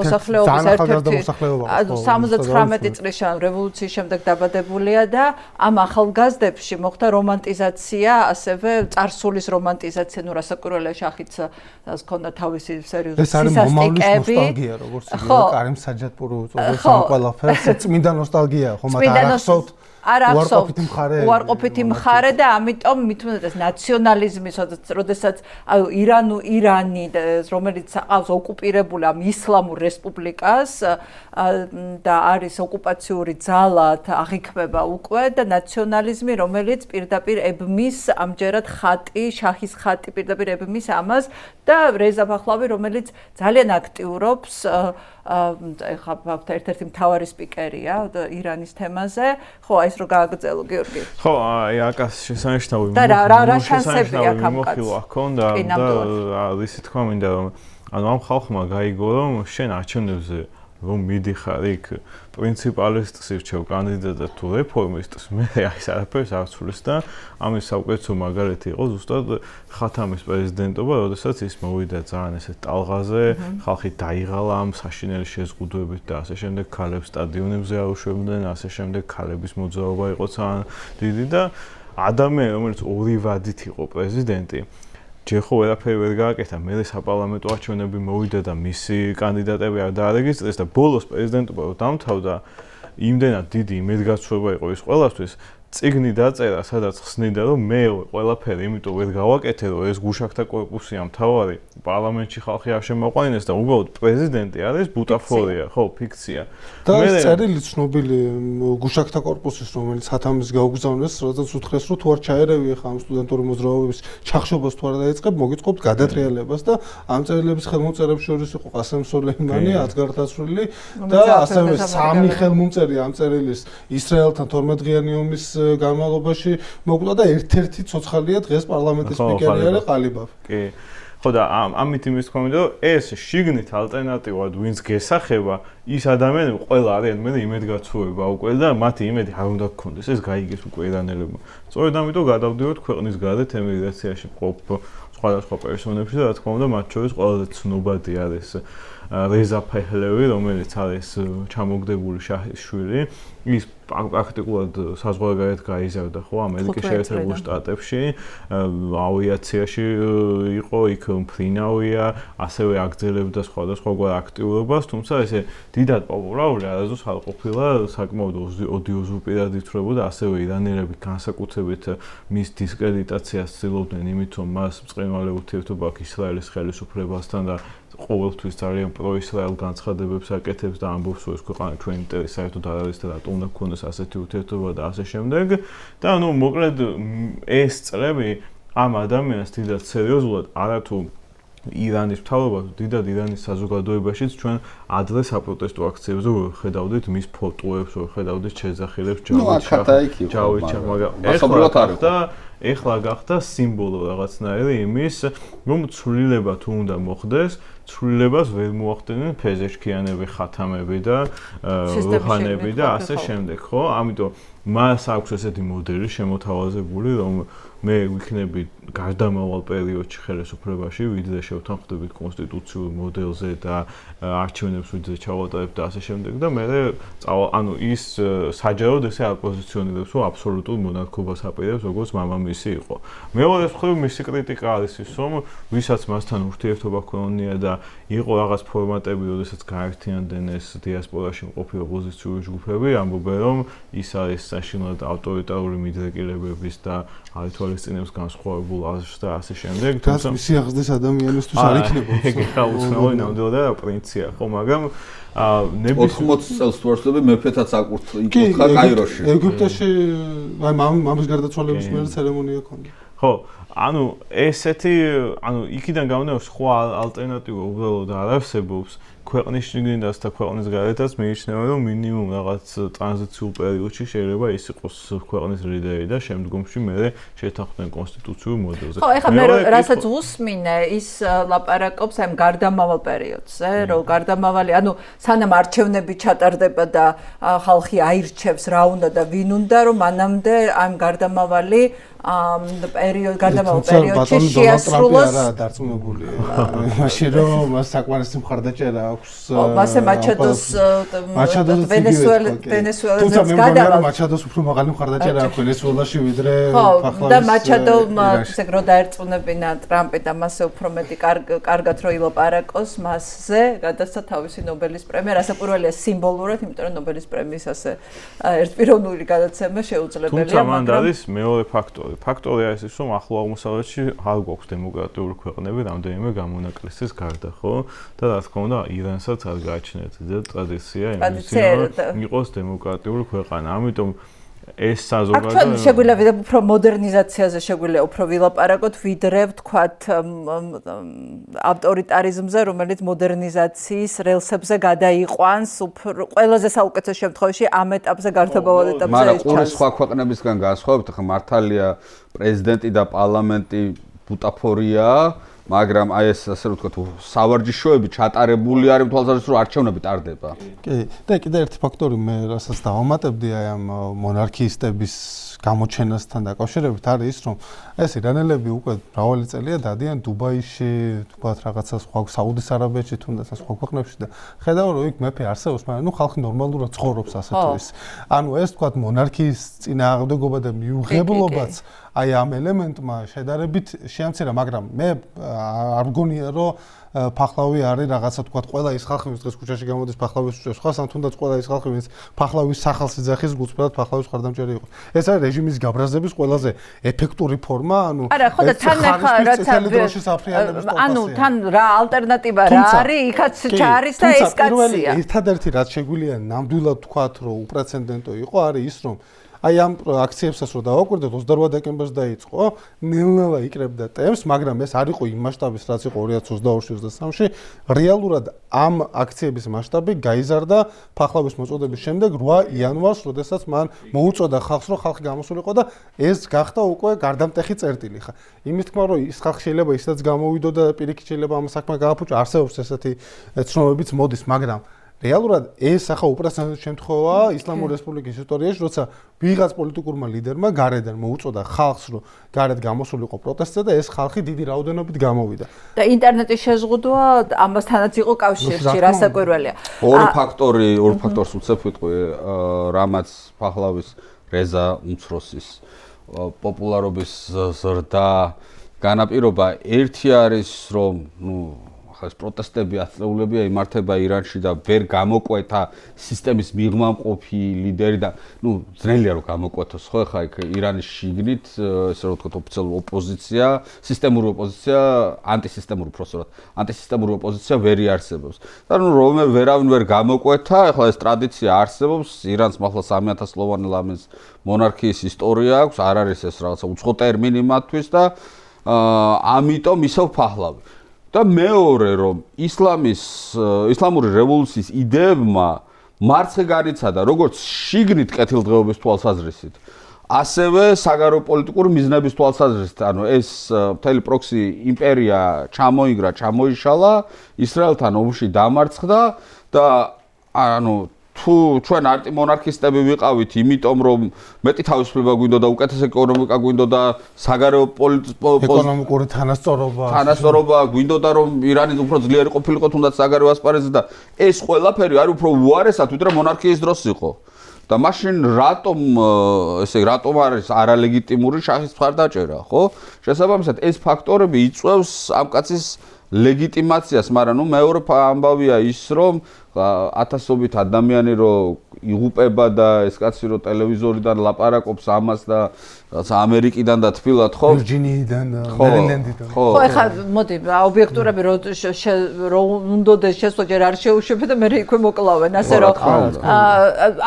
S1: მოსახლეობის ერთ-ერთი 79 წლის რევოლუციის შემდეგ დაბადებულია და ამ ახალგაზრდებში მოხდა რომანტიზაცია, ასევე წარსულის რომანტიზაცია, ნუ რასაკვირველია შახიცას ქონდა თავისი სერიოზული
S2: სისასტიკეები. ნოსტალგია, როგორც იგივე კარიმ საჯადპური უწოდეს ამ ყველაფერს, წმინდა ნოსტალგია, ხომ არ ახსოვთ?
S1: არ ახსოვთ უარყოფითი მხარე და ამიტომ მithumetes ნაციონალიზმის, როდესაც ირანი, რომელიც აყავს ოკუპირებული ამ ისლამურ რესპუბლიკას და არის ოკუპაციური ძალად აღიქმება უკვე და ნაციონალიზმი, რომელიც პირდაპირ ებმის ამჯერად შაჰის ხატი პირდაპირ ებმის ამას და რეზა ფახლავი, რომელიც ძალიან აქტიურობს ეხლა ერთ-ერთი მთავარი სპიკერია ირანის თემაზე. ხო, ეს რო გააგრძელო გიორგი.
S4: ხო, აი აკას შესანიშნავი
S1: და რა შანსები აქვს ამ კაცს?
S4: ჰქონდა და ისე თქვა მინდა რომ ანუ ამ ხალხმა გაიგო რომ შენ არჩევნებზე რომ მიდიხარ იქ პრინციპალისტს ირჩევ კანდიდატად თუ რეფორმისტს, მე ეს არაფერს არ ვცვლის და ამის საუკეთესო მაგალითი იყო ზუსტად ხათამის პრეზიდენტობა, როდესაც ის მოვიდა ძალიან ესე ტალღაზე, ხალხი დაიღალა ამ საშინელი შეზღუდვებით და ასე შემდეგ ქალებს სტადიონებზე აუშვებდნენ, ასე შემდეგ ქალების მოძრაობა იყო ძალიან დიდი და ადამიანი, რომელიც ორი ვადით იყო პრეზიდენტი, ჯერ ხო ვერაფერი ვერ გააკეთა, მერე საპარლამენტო არჩევნები მოვიდა და მისი კანდიდატები არ დაარეგისტრეს და ბოლოს პრეზიდენტობა დამთავრდა, იმდენად დიდი იმედგაცრუება იყო ის ყველასთვის წიგნი დაწერა, სადაც ხსნიდა, რომ მე ყველაფერი იმიტომ ვერ გავაკეთე, რომ ეს გუშაქთა კორპუსია მთავარი, პარლამენტში ხალხი არ შემოყვანინეს და უბრალოდ პრეზიდენტი არის ბუტაფორია, ხო, ფიქცია.
S2: და ეს წერილი ცნობილი გუშაქთა კორპუსის, რომელიც ათამის გაუგზავნეს, როდესაც უთხრეს, რომ თუ არ ჩაერევი ახლა ამ სტუდენტური მოძრაობების ჩახშობას თუ არ დაიწყებ, მოგიწყობთ გადატრიალებას და ამ წერილების ხელმომწერებს შორის იყო ყასემ სოლეიმანი, აცგარ დაცვლილი და ასევე სამი ხელმომწერი ამ წერილის ისრაელთან 12 დღიანი ომის განმავლობაში მოკლა და ერთ-ერთი ცოცხალია დღეს პარლამენტის სპიკერი არის ყალიბავ.
S4: კი. ხო და ამით იმის თქმა უნდა, რომ ეს შიგნით ალტერნატივად ვინც გესახება, ის ადამიანები ყველა არიან მე იმედგაცრუება უკვე და მათი იმედი არ უნდა გქონდეს, ეს გაიგეს უკვე ირანელებმა. სწორედ ამიტომ გადავდივართ ქვეყნის გარეთ ემიგრაციაში ყოფ სხვადასხვა პერსონებში და რა თქმა უნდა მათ შორის ყველაზე ცნობადი არის რეზა ფეჰლევი, რომელიც არის ჩამოგდებული შაჰის შვილი. ის პრაქტიკულად საზღვარგარეთ გაიზარდა ხო ამერიკის შეერთებულ შტატებში, ავიაციაში იყო, იქ მფრინავია, ასევე აგრძელებდა სხვადასხვაგვარ აქტიურობას, თუმცა ესე დიდად პოპულარული არასდროს არ ყოფილა, საკმაოდ ოდიოზურ პირად ითვლებოდა, ასევე ირანელები განსაკუთრებით მის დისკრედიტაციას ცდილობდნენ იმით, რომ მას ბრწყინვალე ურთიერთობა აქვს ისრაელის ხელისუფლებასთან და ყოველთვის ძალიან პროისრაელ განცხადებებს აკეთებს და ამბობს, რომ ეს ქვეყანა ჩვენ ინტერესს საერთოდ არ არის და რატომ უნდა გქონდეს ასეთი ურთიერთობა და ასე შემდეგ. და ნუ მოკლედ ეს წლები ამ ადამიანს დიდად სერიოზულად არათუ ირანის მთავრობა, დიდად ირანის საზოგადოებაშიც ჩვენ ადრე საპროტესტო აქციებზე ხედავდით მის ფოტოებს, ხედავდით შეძახილებს ჯავით, მაგრამ ეხლა გახდა სიმბოლო რაღაცნაირი იმის, რომ ცვლილება თუ უნდა მოხდეს, ცვლილებას ვერ მოახდენენ ფეზეშქიანები, ხათამები და რუჰანები და ასე შემდეგ, ხო? ამიტომ მას აქვს ესეთი მოდელი შემოთავაზებული, რომ მე ვიქნები გარდამავალ პერიოდში ხელისუფლებაში, ვიდრე შევთანხმდებით კონსტიტუციურ მოდელზე და არჩევნებს ვიდრე ჩავატარებ და ასე შემდეგ და მე ანუ ის საჯაროდ ესე აპოზიციონირებს, რომ აბსოლუტურ მონარქობას აპირებს, როგორც მამამისი იყო. მეორე მხრივ მისი კრიტიკა არის ის, რომ ვისაც მასთან ურთიერთობა ჰქონია და იყო რაღაც ფორმატები, როდესაც გაერთიანდნენ ეს დიასპორაში მყოფი ოპოზიციური ჯგუფები, ამბობენ, რომ ის არის საშინლად ავტორიტარული მიდრეკილებების და არითვალისწინებს განსხვავებულ აზრს და ასე შემდეგ.
S2: თუმცა მისი აღზრდის ადამიანისთვის არ იქნება.
S4: ეგ ხა უცნაური ნამდვილად პრინციპია, ხო, მაგრამ
S3: 80 წელს ვარსდები მეფეთაც აკურთხა კაიროში.
S2: ეგვიპტეში აი მამის გარდაცვალების მერე ცერემონია ჰქონდა.
S4: ხო, ანუ ესეთი, ანუ იქიდან გამომდინარე სხვა ალტერნატივა უბრალოდ არ არსებობს. ქვეყნის შიგნითაც და ქვეყნის გარეთაც მიიჩნევა, რომ მინიმუმ რაღაც ტრანზიციულ პერიოდში შეიძლება ის იყოს ქვეყნის ლიდერი და შემდგომში მე შეთანხმდნენ კონსტიტუციურ მოდელზე.
S1: ხო, ეხლა მე რასაც უსმინე, ის ლაპარაკობს ამ გარდამავალ პერიოდზე, რომ გარდამავალი, ანუ სანამ არჩევნები ჩატარდება და ხალხი აირჩევს რა უნდა და ვინ უნდა, რომ მანამდე ამ გარდამავალი გარდამავალ პერიოდში შეასრულოს.
S2: არა, დარწმუნებული. მაშინ რომ მას საკმარისი მხარდაჭერა აქვს.
S1: მასე მაჩადოს ვენესუელაზე
S2: გადავა. მაჩადოს უფრო მაღალი მხარდაჭერა აქვს ვენესუელაში ვიდრე
S1: ფახლავის. და მაჩადო ისე რო დაერწმუნებინა ტრამპი და მასე უფრო მეტი კარგად რო ილაპარაკოს მასზე, გადასცა თავისი ნობელის პრემია, რასაკვირველია სიმბოლურად, იმიტომ რომ ნობელის პრემიის ასე ერთპიროვნული გადაცემა შეუძლებელია,
S4: მაგრამ თუმცა მანდ არის მეორე ფაქტორი. ფაქტორი არის ის, რომ ახლო აღმოსავლეთში არ გვაქვს დემოკრატიული ქვეყნები რამდენიმე გამონაკლისის გარდა, ხო? და რა თქმა უნდა, ირანსაც არ გააჩნიათ და ტრადიცია იმისა, რომ იყოს დემოკრატიული ქვეყანა. ამიტომ ეს საზოგადოება
S1: აქ შეგვიძლია უფრო მოდერნიზაციაზე შეგვიძლია უფრო ვილაპარაკოთ, ვიდრე ვთქვათ ავტორიტარიზმზე, რომელიც მოდერნიზაციის რელსებზე გადაიყვანს, უფრო ყველაზე საუკეთესო შემთხვევაში ამ ეტაპზე გარდამავალ ეტაპზე
S3: მაგრამ ყურის სხვა ქვეყნებისგან განსხვავებით, ხა მართალია პრეზიდენტი და პარლამენტი ბუტაფორია, მაგრამ აი ეს ასე ვთქვათ, სავარჯიშოები ჩატარებული არის თვალსაზრისით, რომ არჩევნები ტარდება.
S2: კი, და კიდე ერთი ფაქტორი მე რასაც დავამატებდი აი ამ მონარქისტების გამოჩენასთან დაკავშირებით არის ის, რომ ეს ირანელები უკვე მრავალი წელია დადიან დუბაიში, თუნდაც რაღაცა სხვა საუდის არაბეთში, თუნდაც სხვა ქვეყნებში და ხედავ რომ იქ მეფე არსებობს, მაგრამ ნუ ხალხი ნორმალურად ცხოვრობს ასე თუ ის. ანუ ეს თქვათ მონარქიის წინააღმდეგობა და მიუღებლობაც აი ამ ელემენტმა შედარებით შეამცირა, მაგრამ მე არ მგონია რომ ფახლავი არის რაღაცა თქვა ყველა ის ხალხი ვინც დღეს ქუჩაში გამოდის ფახლავის უწევს ხას ან თუნდაც ყველა ის ხალხი ვინც ფახლავის სახელს იძახის გულწრფელად ფახლავის ხარდამჭერი იყოს. ეს არის რეჟიმის გაბრაზების ყველაზე ეფექტური ფორმა, ანუ
S1: არა, ხოდა თან ახლა რაცა ანუ თან რა ალტერნატივა რა არის, იქაც ჩაარის და ეს კაცია.
S2: ერთადერთი რაც შეგვიძლია ნამდვილად თქვათ, რომ უპრეცედენტო იყო, არის ის, რომ აი ამ აქციებსაც რო დავაკვირდეთ 28 დეკემბერს დაიწყო, ნელ-ნელა იკრებდა ტემპს, მაგრამ ეს არ იყო იმ მასშტაბის, რაც იყო 2022-23-ში. რეალურად ამ აქციების მასშტაბი გაიზარდა ფახლავის მოწოდების შემდეგ 8 იანვარს, როდესაც მან მოუწოდა ხალხს, რომ ხალხი გამოსულიყო და ეს გახდა უკვე გარდამტეხი წერტილი. ხა იმის თქმა, რომ ის ხალხი შეიძლება ისედაც გამოვიდო და პირიქით შეიძლება ამ საქმე გააფუჭო, არსებობს ესეთი ცნობებიც მოდის, მაგრამ რეალურად ეს ახლა უპრეცედენტო შემთხვევაა ისლამური რესპუბლიკის ისტორიაში, როცა ვიღაც პოლიტიკურმა ლიდერმა გარედან მოუწოდა ხალხს, რომ გარეთ გამოსულიყო პროტესტზე და ეს ხალხი დიდი რაოდენობით გამოვიდა.
S1: და ინტერნეტის შეზღუდვა ამასთანაც იყო კავშირში, რასაკვირველია.
S3: ორი ფაქტორს უცებ ვიტყვი, რამაც ფახლავის რეზა უმცროსის პოპულარობის ზრდა განაპირობა. ერთი არის, რომ ეს პროტესტები აწეულებია იმართება ირანში და ვერ გამოკვეთა სისტემის მიღმამყოფი ლიდერი და ძნელია რომ გამოკვეთოს ხო ხა იქ ირანის შიგნით ესე რომ ვთქვათ ოფიციალური ოპოზიცია, სისტემური ოპოზიცია, ანტისისტემური პროსორად, ანტისისტემური ოპოზიცია ვერ იარსებობს. და ვერავინ ვერ გამოკვეთა, ახლა ეს ტრადიცია არსებობს, ირანს მართლა 3000 წლოვანი ლამის მონარქიის ისტორია აქვს, არ არის ეს რაღაცა უცხო ტერმინი მათთვის და ამიტომ ისევ ფახლავი. და მეორე რომ ისლამური რევოლუციის იდეებმა მარცხი განიცადა როგორც შიგნით კეთილდღეობის თვალსაზრისით, ასევე საგარეო პოლიტიკური მიზნების თვალსაზრისით, ანუ ეს მთელი პროქსი იმპერია ჩამოიგრა, ჩამოიშალა, ისრაელთან ომში დამარცხდა და ანუ თუ ჩვენ არტიმონარქისტები ვიყავით, იმიტომ რომ მეტი თავისუფლება გვინდოდა, უკეთესი ეკონომიკა გვინდოდა, საგარეო
S2: ეკონომიკური თანასწორობა
S3: გვინდოდა, რომ ირანი უფრო ძლიერი ყოფილიყო, თუნდაც საგარეო ასპარეზზე და ეს ყველაფერი არის უფრო უარესად, ვიდრე მონარქიის დროს იყო. და მაშინ რატომ არის არალეგიტიმური შაჰის მხარდაჭერა, ხო? შესაბამისად, ეს ფაქტორები იწვევს ამ კაცის ლეგიტიმაციას, მაგრამ მეორე ამბავია ის, რომ ათასობით ადამიანი რომ იღუპება და ეს კაცი რომ ტელევიზორიდან ლაპარაკობს ამას და რაღაცა ამერიკიდან და თბილად ხო?
S2: ვირჯინიიდან, მერილენდიდან.
S1: ხო, ეხლა მოდი, ობიექტურები რომ უნდოდეს შესვლა ჯერ არ შეუშვება და მე იქვე მოკლავენ, ასე რომ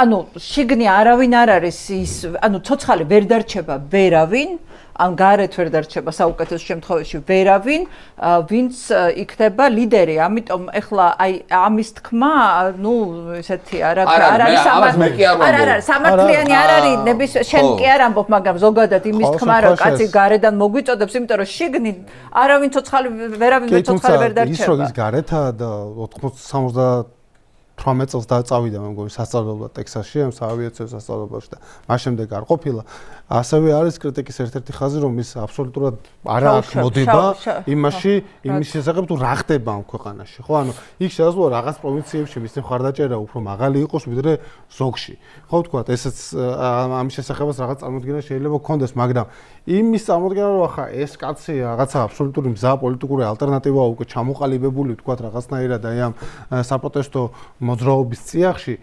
S1: ანუ შიგნი არავინ არ არის ის, ანუ ცოცხალი ვერ დარჩება ვერავინ. ან გარეთ ვერ დარჩება საუკეთესო შემთხვევაში ვერავინ, ვინც იქნება ლიდერი. ამიტომ ეხლა აი ამის თქმა, ესეთი არ არის სამართლიანი არ არის, ნების შენ კი არ ამბობ, მაგრამ ზოგადად იმის თქმა, რომ კაცი გარედან მოგვიწოდებს, იმიტომ რომ შიგნით არავინ ცოცხალი ვერავინ ცოცხალი ვერ დარჩება.
S2: ის რომ ის გარეთაა და 18 წელს წავიდა მე მგონი სასწავლებლად ტექსასში, ამ საავიაციო სასწავლებელში და მას შემდეგ არ ყოფილა. ასევე არის კრიტიკის ერთ-ერთი ხაზი, რომ ის აბსოლუტურად არ აქვს მოდება იმის შესახებ თუ რა ხდება ამ ქვეყანაში, ხო? ანუ იქ შესაძლოა რაღაც პროვინციებში მისი მხარდაჭერა უფრო მაღალი იყოს ვიდრე ზოგში. ხო ვთქვათ, ესეც ამის შესახებაც რაღაც წარმოდგენა შეიძლება გქონდეს, მაგრამ იმის წარმოდგენა რომ ახლა ეს კაცი რაღაცა აბსოლუტური მზა პოლიტიკური ალტერნატივაა უკვე ჩამოყალიბებული, ვთქვათ რაღაცნაირად აი ამ საპროტესტო მოძრაობის წიაღში,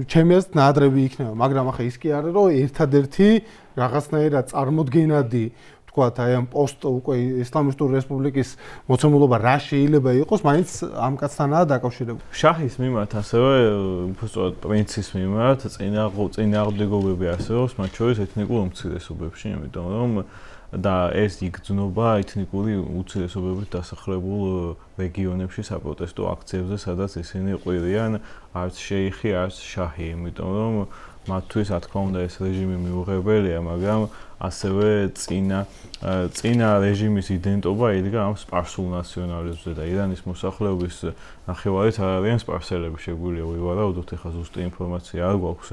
S2: ჩემი აზრით ნაადრევი იქნება, მაგრამ ახლა ის კი არის რომ ერთადერთი რაღაცნაირად წარმოდგენადი ვთქვათ აი ამ პოსტ უკვე ისლამისტური რესპუბლიკის მოცემულობა რა შეიძლება იყოს, მაინც ამ კაცთანაა დაკავშირებული.
S4: შაჰის მიმართ ასევე უბრალოდ პრინცის მიმართ წინააღმდეგობები არსებობს, მათ შორის ეთნიკურ უმცირესობებში, იმიტომ რომ და ეს იგრძნობა ეთნიკური უმცირესობებით დასახლებულ რეგიონებში საპროტესტო აქციებზე, სადაც ისინი ყვირიან არც შეიხი, არც შაჰი, იმიტომ რომ მათთვის რა თქმა უნდა ეს რეჟიმი მიუღებელია, მაგრამ ასევე წინა რეჟიმის იდენტობა იდგა ამ სპარსულ ნაციონალიზმზე და ირანის მოსახლეობის ნახევარით არ არიან სპარსელები, შეგვიძლია ვივარაუდოთ, ეხლა ზუსტი ინფორმაცია არ გვაქვს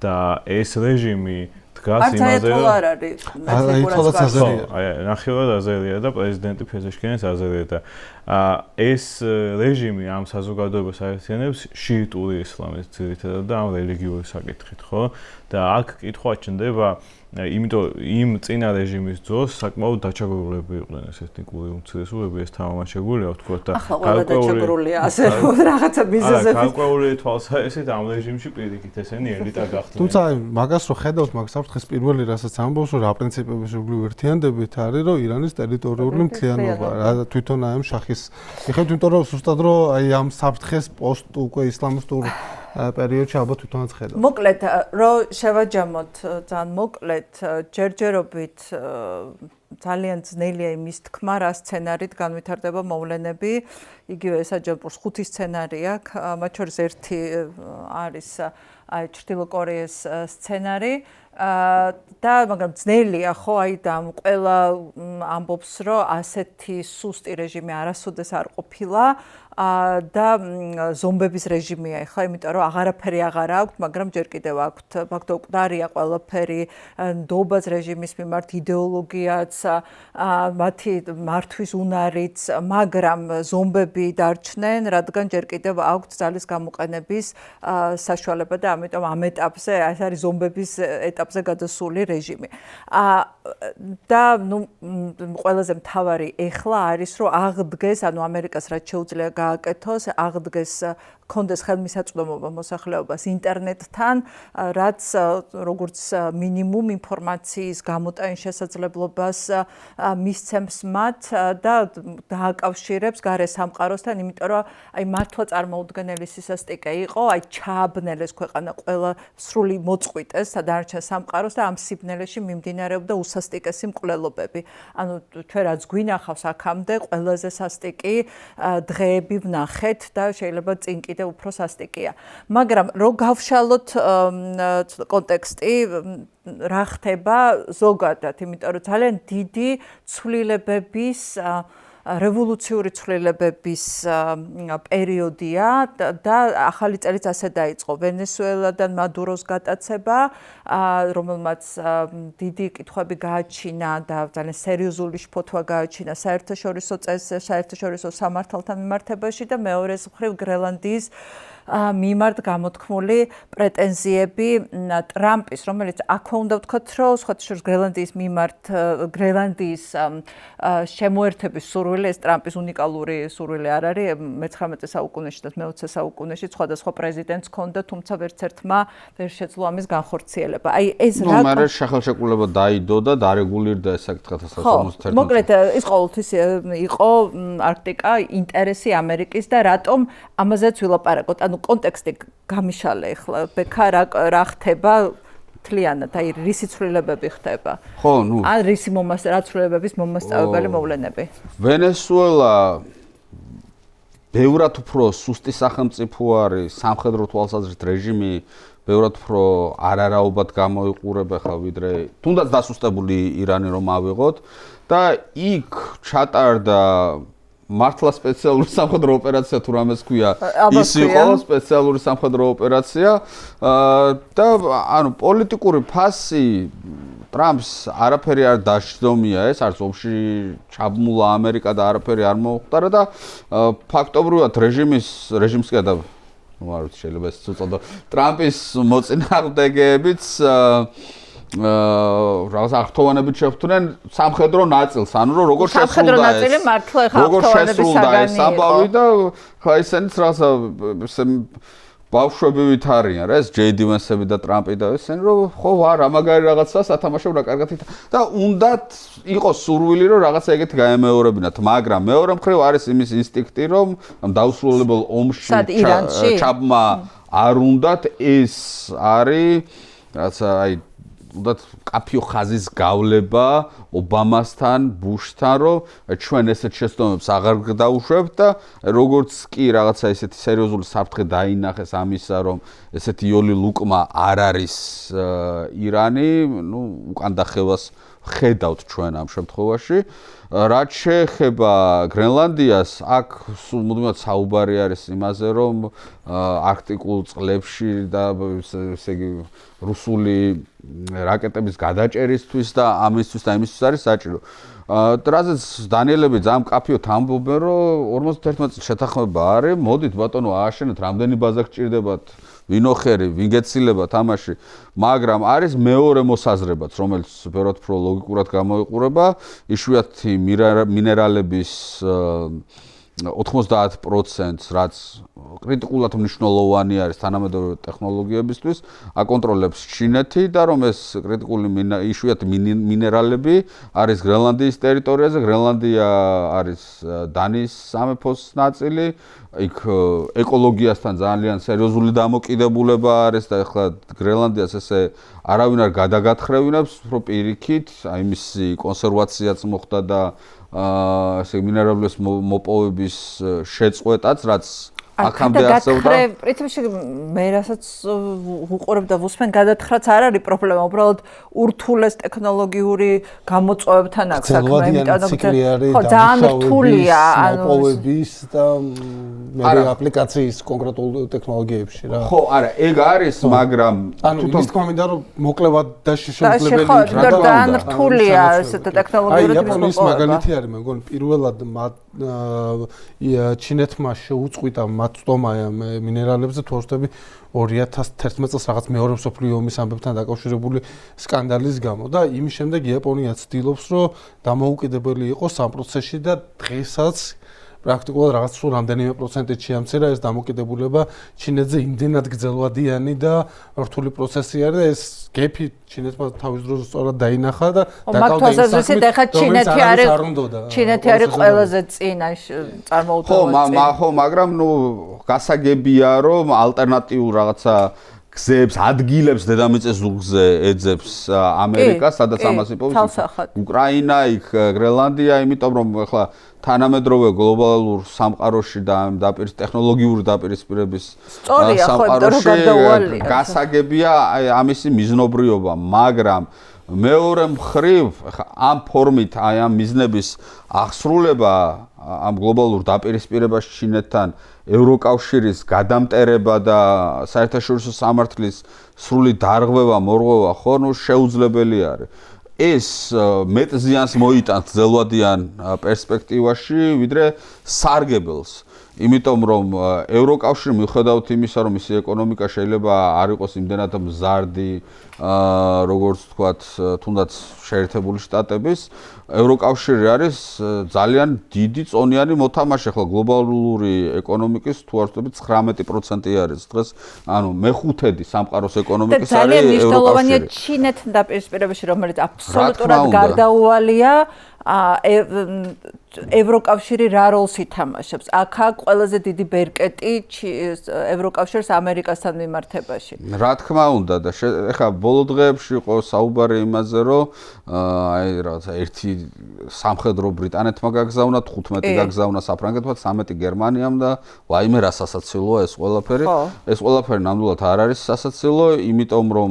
S4: და ეს რეჟიმი დგას იმაზე,
S1: რომ არ არის ეთნიკურად
S2: აზერია.
S4: ნახევრად აზერია და პრეზიდენტი ფეზეშკიანიც აზერია და ეს რეჟიმი ამ საზოგადოებას აერთიანებს შიიტური ისლამის ძირითადად და ამ რელიგიური საკითხით, ხო? და აქ კითხვა ჩნდება იმიტომ იმ წინა რეჟიმის დროს საკმაოდ დაჩაგრულები იყვნენ ეს ეთნიკური უმცირესობები, ეს თამამაშებული აქვს თქო და
S1: ახლა დაჩაგრულია ასე რაღაცა ბიზნესები.
S4: გარკვეული თვალსაჩინო ამ რეჟიმში პირიქით ესენი ელიტა გახდნენ.
S2: თუმცა მაგას რო ხედავთ, მაგ საფრთხეს პირველი რასაც ამბობს, რომ რა პრინციპების უგლივ ერთიანდებით არის, რომ ირანის ტერიტორიული მთლიანობა, რა თვითონ აი ამ შახის. ეხლა თვითონ რომ ზუსტად რომ აი ამ საფრთხეს პოსტ უკვე ისლამისტურ პერიოდში ალბათ თვითონაც ხედავთ.
S1: მოკლედ რომ შევაჯამოთ ძალიან მოკლედ ჯერჯერობით ძალიან ძნელია იმის თქმა, რა სცენარით განვითარდება მოვლენები. იგივე საჯაროს 5 სცენარი აქვს, მათ შორის ერთი არის აი ჩრდილო კორეის სცენარი. და მაგრამ ძნელია ხო აი და ყველა ამბობს რომ ასეთი სუსტი რეჟიმი არასოდეს არ ყოფილა და ზომბების რეჟიმია ეხლა იმიტომ რომ აღარაფერი აღარ აქვს მაგრამ ჯერ კიდევ აქვთ ფაქტო მკვდარია ყველაფერი ნდობას რეჟიმის მიმართ იდეოლოგიაც მათი მართვის უნარიც მაგრამ ზომბები დარჩნენ რადგან ჯერ კიდევ აქვთ ძალის გამოყენების საშუალება და ამიტომ ამ ეტაპზე ეს არის ზომბების ეტაპზე გადასული რეჟიმი. და ნუ ყველაზე მთავარი ეხლა არის რომ აღდგეს ანუ ამერიკას რაც შეუძლია გააკეთოს აღდგეს კონდეს ხელმისაწვდომობა მოსახლეობას ინტერნეტთან რაც როგორც მინიმუმ ინფორმაციის გამოტანის შესაძლებლობას მისცემს მათ და დააკავშირებს გარე სამყაროსთან იმიტომ რომ აი მართლა წარმოუდგენელი სისასტიკე იყო აი ჩააბნელეს ქვეყანა ყველა სრული მოწყვიტეს დანარჩენ სამყაროს და ამ სიბნელეში მიმდინარეობდა უსასტიკესი მკვლელობები ანუ ჩვენ რაც გვინახავს აქამდე ყველაზე სასტიკი დღეები ვნახეთ და შეიძლება წინ კიდე უფრო სასტიკია. მაგრამ რო გავშალოთ კონტექსტი რა ხდება ზოგადად, იმიტომ რომ ძალიან დიდი ცვლილებების რევოლუციური ცვლილებების პერიოდია და ახალი წელიც ასე დაიწყო ვენესუელადან მადუროს გატაცება, რომელმაც დიდი კითხვები გააჩინა და ძალიან სერიოზული შფოთვა გააჩინა საერთაშორისო წესზე, საერთაშორისო სამართალთან მიმართებაში და მეორეს მხრივ გრენლანდიის მიმართ გამოთქმული პრეტენზიები ტრამპის, რომელიც აქვე უნდა ვთქვათ, რომ სხვათა შორის გრენლანდიის მიმართ გრენლანდიის შემოერთების სურვილი ეს ტრამპის უნიკალური სურვილი არ არის. მე-19 საუკუნეში და მე-20 საუკუნეში სხვადასხვა პრეზიდენტს ჰქონდა, თუმცა ვერც ერთმა ვერ შეძლო ამის განხორციელება. აი ეს რა
S3: მაგრამ სახელშეკრულება დაიდო და დარეგულირდა ეს საკითხი 1951.
S1: მოკლედ ის ყოველთვის იყო არქტიკა ინტერესი ამერიკის და რატომ ამაზეც ვილაპარაკოთ. ანუ კონტექსტი გამიშალე ახლა ბექა რა ხდება თლიანად აი რისი ცვლილებები ხდება
S3: ხო ნუ
S1: ან რისი ცვლილებების მომასწავებელი მოვლენები
S3: ვენესუელა ბევრად უფრო სუსტი სახელმწიფო არის სამხედრო თვალსაზრისით რეჟიმი ბევრად უფრო არარაობად გამოიყურება ხა ვიდრე თუნდაც დასუსტებული ირანი რომ ავიღოთ და იქ ჩატარდა მართლა სპეციალური სამხედრო ოპერაცია თუ რამეს ქვია ის იყო სპეციალური სამხედრო ოპერაცია და ანუ პოლიტიკური ფასი ტრამპს არაფერი არ დაშდომია ეს არც ომში ჩაბმულა ამერიკა და არაფერი არ მოუხდარა და ფაქტობრივად რეჟიმს კი და ნუ არ ვიცი შეიძლება ეს უწოდო ტრამპის მოწინააღმდეგეებიც რაღაც აღთოვანებით შეხვდნენ სამხედრო ნაწილს, ანუ რომ როგორ შესრულდა ეს. სამხედრო ნაწილი
S1: მართლა აღთოვანების საგანი იყო.
S3: საბავი და ხა ისინიც რაღაცა ბავშვებივით არიან რა ეს ჯეიდი ვენსები და ტრამპი და ესენი რომ ხო არა მაგარი რაღაცა სათამაშო რა კარგად და უნდათ იყოს სურვილი რომ რაღაცა ეგეთი გაემეორებინათ, მაგრამ მეორე მხრივ არის იმის ინსტინქტი რომ დაუსრულებელ ომში ჩაბმა არ უნდათ ეს არის რაღაცა აი უდათ კაფიო ხაზის გავლება ობამასთან, ბუშთან, რომ ჩვენ ესეთ შეცდომებს აღარ დაუშვებთ და როგორც კი რაღაცა ესეთი სერიოზული საფრთხე დაინახეს ამისა, რომ ესეთი იოლი ლუკმა არ არის ირანი, ნუ უკან დახევას ხედავთ ჩვენ ამ შემთხვევაში. რაც შეეხება გრენლანდიას, აქ მუდმივად საუბარი არის იმაზე, რომ არქტიკულ წყლებში და ესე იგი რუსული რაკეტების გადაჭერისთვის და ამისთვის და იმისთვის არის საჭირო. რაზეც დანიელები ძალიან კაფიოთ ამბობენ, რომ 51 წლის შეთანხმება არის, მოდით ბატონო ააშენეთ, რამდენი ბაზა გჭირდებათ ვინოხერი, ვინგეცილება თამაში, მაგრამ არის მეორე მოსაზრებაც, რომელიც ბევრად უფრო ლოგიკურად გამოიყურება, იშვიათი მინერალების 90%, რაც კრიტიკულად მნიშვნელოვანი არის თანამედროვე ტექნოლოგიებისთვის, აკონტროლებს ჩინეთი და რომ ეს კრიტიკული იშვიათი მინერალები არის გრენლანდიის ტერიტორიაზე, გრენლანდია არის დანიის სამეფოს ნაწილი, იქ ეკოლოგიასთან ძალიან სერიოზული დამოკიდებულება არის და ახლა გრენლანდიას ესე არავინ არ გადაგათხრევინებს, უფრო პირიქით, აი მისი კონსერვაციაც მოხდა და ესე მინერალების მოპოვების შეწყვეტაც, რაც აქამდე არსებობდა.
S1: პრინციპში მე რასაც უყურებ და ვუსმენ, გადათხრაც არ არის პრობლემა, უბრალოდ ურთულეს ტექნოლოგიური გამოწვევებთან აქვს საქმე,
S2: იმიტომ რომ
S1: ხო, ძალიან რთულია,
S2: მოპოვების და მე აპლიკაციის კონკრეტულ ტექნოლოგიებში რა.
S3: ხო, არა, ეგ არის, მაგრამ
S2: თვითონ თქმა მინდა რომ მოკლევად და შეუძლებელი
S1: ხო, ძალიან რთულია ეს ტექნოლოგიური
S2: იაპონიის მაგალითი არის, მე მგონი პირველად ჩინეთმა შეუწყვიტა მაწვდომა მინერალებზე თუ არ ვთქვი 2011 წელს რაღაც მეორე მსოფლიო ომის ამბებთან დაკავშირებული სკანდალის გამო და იმის შემდეგ იაპონია ცდილობს რომ დამოუკიდებელი იყოს ამ პროცესში და დღესაც პრაქტიკულად რაღაც სულ რამდენიმე პროცენტით შეამცირა ეს დამოკიდებულება ჩინეთზე იმდენად გრძელვადიანი და რთული პროცესი არის და ეს გეფი ჩინეთმა თავის დროზე სწორად დაინახა და
S1: დაკავდა იმ საქმით, ჩინეთი არის ყველაზე წინა წარმოუდგენელი.
S3: ხო, მაგრამ ნუ გასაგებია რომ ალტერნატიულ რაღაცა გზებს, ადგილებს დედამიწის ზურგზე ეძებს ამერიკა, სადაც ამას იპოვებს უკრაინა, იქ გრენლანდია, იმიტომ რომ ახლა თანამედროვე გლობალურ სამყაროში და ტექნოლოგიური დაპირისპირების სამყაროში გასაგებია ამისი მიზნობრიობა, მაგრამ მეორე მხრივ ამ ფორმით აი ამ მიზნების აღსრულება ამ გლობალურ დაპირისპირებაში ჩინეთთან ევროკავშირის გადამტერება და საერთაშორისო სამართლის სრული დარღვევა, მორღვევა ხო ნუ შეუძლებელი არის. ეს მეტ ზიანს მოიტანს ძელვადიან პერსპექტივაში, ვიდრე სარგებელს. იმიტომ რომ ევროკავშირი მიუხედავად იმისა, რომ მისი ეკონომიკა შეიძლება არ იყოს იმდენად მზარდი, როგორც ვთქვათ, თუნდაც შეერთებული შტატების, ევროკავშირი არის ძალიან დიდი წონიანი მოთამაშე, ხო გლობალური ეკონომიკის თუ არ ვთქვი 19% არის დღეს, ანუ მეხუთედი სამყაროს ეკონომიკის არის
S1: ძალიან მნიშვნელოვანია ჩინეთთან დაპირისპირებაში, რომელიც აბსოლუტურად გარდაუვალია ევროკავშირი რა როლს ითამაშებს? აქ ყველაზე დიდი ბერკეტი ევროკავშირს ამერიკასთან მიმართებაში.
S3: რა თქმა უნდა და ეხლა ბოლო დღეებში იყო საუბარი იმაზე, რომ აი რაღაცა ერთი სამხედრო ბრიტანეთმა გაგზავნა, 15 გაგზავნა საფრანგეთმა, 13 გერმანიამ და ვაიმე რა სასაცილოა ეს ყველაფერი. ეს ყველაფერი ნამდვილად არ არის სასაცილო, იმიტომ რომ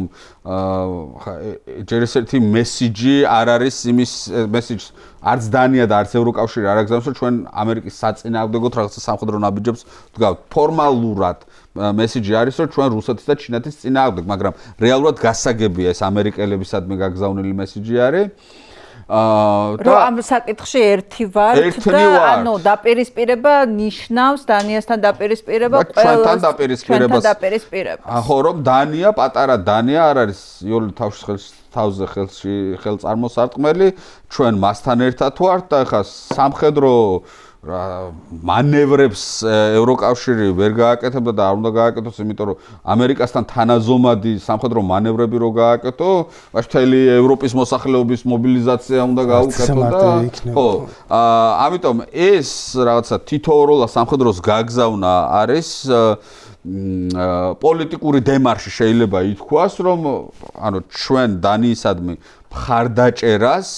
S3: ჯერ ერთი მესიჯი არ არის იმის მესიჯს არც დანია და არც ევროკავშირი არ აგზავნოს, რომ ჩვენ ამერიკის საწინააღმდეგოდ რაღაცა სამხედრო ნაბიჯებს ვდგავთ. ფორმალურად მესიჯი არის, რომ ჩვენ რუსეთის და ჩინეთის წინააღმდეგ, მაგრამ რეალურად გასაგებია ეს ამერიკელებისადმი გაგზავნილი მესიჯი არის.
S1: რომ ამ საკითხში ერთი ვართ და ანუ დაპირისპირება ნიშნავს დანიასთან დაპირისპირება
S3: ჩვენთან დაპირისპირებას. ხო, რომ დანია, პატარა დანია არ არის იოლი თავზე ხელწარმოსარტყმელი, ჩვენ მასთან ერთად ვართ და ხა სამხედრო მანევრებს ევროკავშირი ვერ გააკეთებდა და არ უნდა გააკეთოს, იმიტომ რომ ამერიკასთან თანაზომადი სამხედრო მანევრები რო გააკეთო, მთელი ევროპის მოსახლეობის მობილიზაცია უნდა გაუკეთო და ხო, ამიტომ ეს რაღაცა თითოეულა სამხედროს გაგზავნა არის პოლიტიკური დემარში შეიძლება ითქვას, რომ ანუ ჩვენ დანიისადმი მხარდაჭერას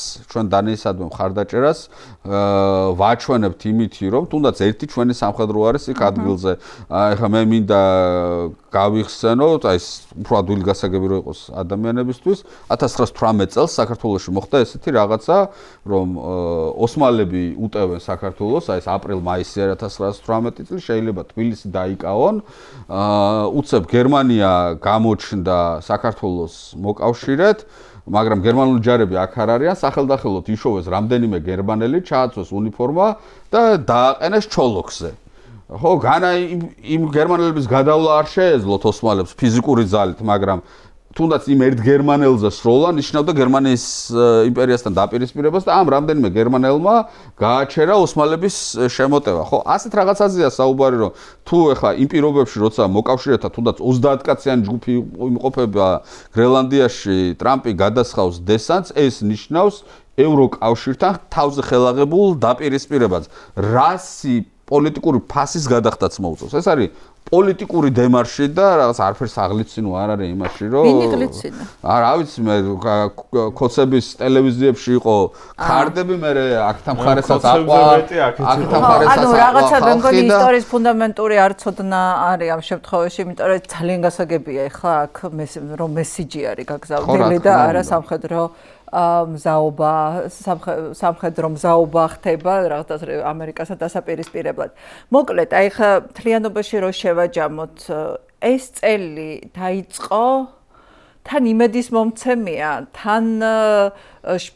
S3: ვაჩვენებთ იმითი, რომ თუნდაც ერთი ჩვენი სამხედრო არის იქ ადგილზე. ეხლა მე მინდა გავიხსენოთ, აი ეს უფრო ადვილი გასაგები რო იყოს ადამიანებისთვის, 1918 წელს საქართველოში მოხდა ესეთი რაღაცა, რომ ოსმალები უტევენ საქართველოს, აი ეს აპრილ-მაისი 1918 წლის შეიძლება თბილისი დაიკავონ, უცებ გერმანია გამოჩნდა საქართველოს მოკავშირედ, მაგრამ გერმანული ჯარები აქ არ არიან, სახელდახელოდ იშოვეს რამდენიმე გერმანელი, ჩააცვეს უნიფორმა და დააყენეს ჩოლოქზე. ხო, განა იმ გერმანელების გადავლა არ შეეძლოთ ოსმალებს ფიზიკური ძალით, მაგრამ თუნდაც იმ ერთ გერმანელზე სროლა ნიშნავდა გერმანიის იმპერიასთან დაპირისპირებას და ამ რამდენიმე გერმანელმა გააჩერა ოსმალების შემოტევა. ხო, ასეთ რაღაცაზეა საუბარი, რომ თუ ეხლა იმ პირობებში როცა მოკავშირეთა თუნდაც 30 კაციანი ჯგუფი იმყოფება გრენლანდიაში, ტრამპი გადასხავს დესანტს, ეს ნიშნავს ევროკავშირთან თავზე ხელაღებულ დაპირისპირებას. რასი პოლიტიკური ფასის გადახდაც მოუწევს. ეს არის პოლიტიკური დემარში და რაღაც არაფერს აღლიცინო არ არის იმაში, რომ
S1: ვინ იღლიცინა?
S3: რა ვიცი მე კოცების ტელევიზიებში იყო ქარდები, მე აქთან მხარესაც აყვა, აქთან მხარესაც
S1: ანუ რაღაცა მე მგონი ისტორიის ფუნდამენტური არცოდნა არის ამ შემთხვევაში, იმიტომ რომ ძალიან გასაგებია ეხლა აქ რომ მესიჯი არის გაგზავნილი და არა სამხედრო მზაობა, სამხედრო მზაობა ხდება რაღაცას ამერიკასთან დასაპირისპირებლად. მოკლედ, აი ხა მთლიანობაში რო შევაჯამოთ, ეს წელი დაიწყო თან იმედის მომცემია, თან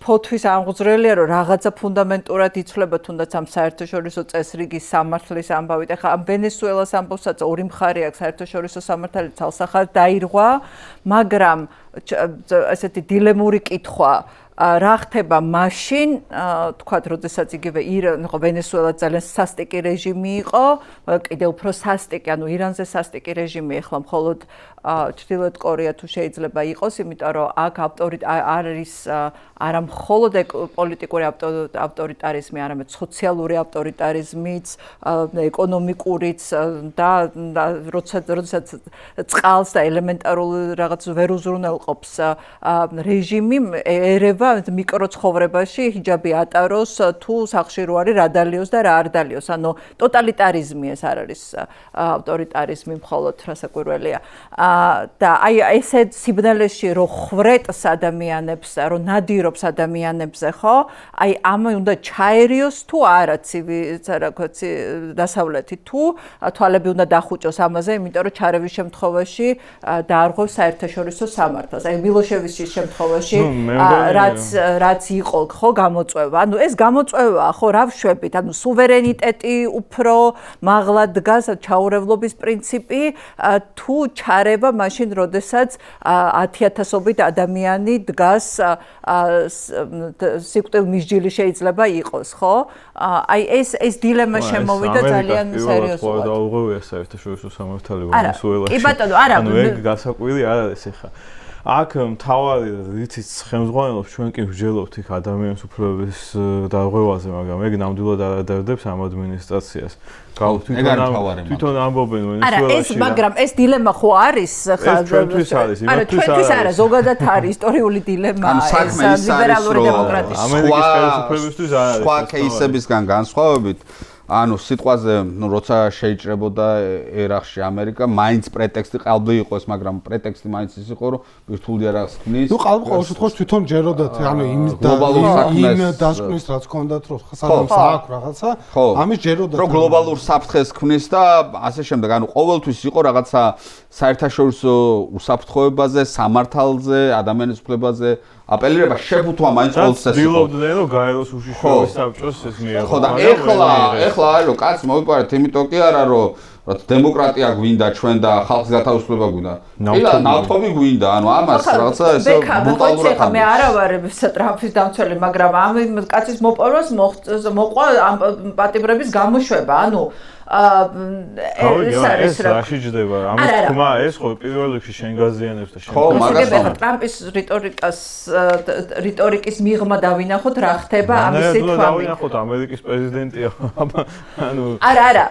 S1: ფოთვის ამღუძრელია, რომ რაღაცა ფუნდამენტურად იცვლება თუნდაც ამ საერთაშორისო წესრიგის სამართლის ამბავით. ეხლა ამ ვენესუელას ამბავსაც ორი მხარე აქვს, საერთაშორისო სამართალი ცალსახად დაირღვა, მაგრამ ესეთი დილემური კითხვა რა ხდება მაშინ, თქვათ, როდესაც იგივე ვენესუელა ძალიან სასტიკი რეჟიმი იყო, კიდევ უფრო სასტიკი, ანუ ირანზე სასტიკი რეჟიმი, ეხლა მხოლოდ ჩრდილოეთ კორეა თუ შეიძლება იყოს, იმიტომ რომ აქ არის არა მხოლოდ პოლიტიკური ავტორიტარიზმი, არამედ სოციალური ავტორიტარიზმიც, ეკონომიკურიც და როდესაც წყალს და ელემენტარულ რაღაც ვერ უზრუნველყოფს რეჟიმი, ერევა მიკროცხოვრებაში ჰიჯაბი ატაროს თუ სახლში რო არის რა დალიოს და რა არ დალიოს. ანუ ტოტალიტარიზმი ეს არ არის ავტორიტარიზმი მხოლოდ რასაკვირველია. და აი ესე სიბნელეში რო ხვრეტს ადამიანებს, რო ნადირობს ადამიანებზე, ხო? აი ამი უნდა ჩაერიოს თუ არა დასავლეთი თუ თვალები უნდა დახუჭოს ამაზე, იმიტომ რომ ჩარევის შემთხვევაში დაარღვევს საერთაშორისო სამართალს. აი მილოშევიჩის შემთხვევაში რაც იყო ხო გამოწვევა. ანუ ეს გამოწვევაა ხო რა ვშვებით, ანუ სუვერენიტეტი უფრო მაღლა დგას, ჩაურევლობის პრინციპი თუ ჩარევა მაშინ, როდესაც 10,000-ობით ადამიანი დგას სიკვდილ მისჯილი შეიძლება იყოს, ხო? აი ეს დილემა შემოვიდა ძალიან სერიოზულად.
S4: და უღოვია საერთაშორისო სამართალი ვენესუელაში.
S1: კი ბატონო, არა.
S4: ანუ ეგ გასაკვირი არ არის ეხა. აქ მთავარი რითიც ხელმძღვანელობს ჩვენ კი ვჯელობთ იქ ადამიანის უფლებების დარღვევაზე, მაგრამ ეგ ნამდვილად არ ადარდებს ამ ადმინისტრაციას. თვითონ ამბობენ ვენესუელაში.
S1: არა, მაგრამ ეს დილემა ხო არის ხა
S4: ჩვენთვის არის,
S1: ჩვენთვის არა, ზოგადად არის ისტორიული დილემა ეს ლიბერალური დემოკრატიის.
S4: ამერიკის ხელისუფლებისთვის არ არის.
S3: სხვა кейსებისგან განსხვავებით ანუ სიტყვაზე, როცა შეიჭრებოდა ერახში ამერიკა, მაინც პრეტექსტი ყალბი იყო ეს, მაგრამ პრეტექსტი მაინც ის იყო, რომ ბირთვული არას ხნის.
S2: ნუ ყალბი ყოველ შემთხვევაში თვითონ ჯეროდათ, ანუ იმ დასკვნის რაც ჰქონდათ, რომ სანამ საქმე რაღაცა, ამის ჯეროდათ.
S3: რომ გლობალურ საფრთხეს ქმნის და ასე შემდეგ, ანუ ყოველთვის იყო რაღაცა საერთაშორისო უსაფრთხოებაზე, სამართალზე, ადამიანის უფლებაზე აპელირება შეფუთვა მაინც ყოველთვის ეს.
S4: დილობდნენ რომ გაეროს უშიშროების საბჭოს ეს მიიღო.
S3: ხო და ეხლა არის რომ კაც მოვიპარეთ, იმიტომ კი არა რომ დემოკრატია გვინდა ჩვენ და ხალხის გათავისუფლება გვინდა. ნავთობი გვინდა, ანუ ამას რაღაცა ესე ბრუტალურად
S1: მე არა ვარ ტრამპის დამცველი, მაგრამ ამ კაცის მოპოვებას მოყვა ამ პატიმრების გამოშვება, ანუ
S4: ეს რაში ჯდება? ამის თქმა ეს ხო პირველ რიგში შენ გაზიანებს და შენ.
S3: ხო, მაგას
S1: ტრამპის რიტორიკის მიღმა დავინახოთ რა ხდება ამისი თქმა.
S4: დავინახოთ ამერიკის პრეზიდენტია. ანუ
S1: არა.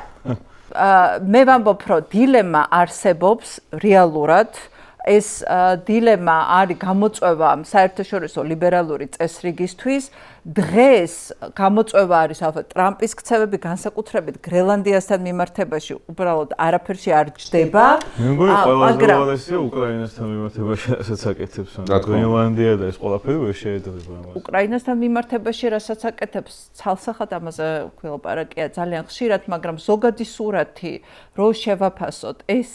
S1: მე ვამბობ, რომ დილემა არსებობს რეალურად. ეს დილემა არის გამოწვევა საერთაშორისო ლიბერალური წესრიგისთვის. დღეს გამოწვევა არის ალბათ ტრამპის ქცევები, განსაკუთრებით გრენლანდიასთან მიმართებაში უბრალოდ არაფერში არ ჯდება.
S4: მე მგონი ყველაზე უარესია უკრაინასთან მიმართებაში, რასაც აკეთებს. გრენლანდია და ეს ყველაფერი ვერ შეედრება ამას. უკრაინასთან მიმართებაში რასაც აკეთებს, ცალსახად ამაზე ვილაპარაკია ძალიან ხშირად, მაგრამ ზოგადი სურათი რო შევაფასოთ, ეს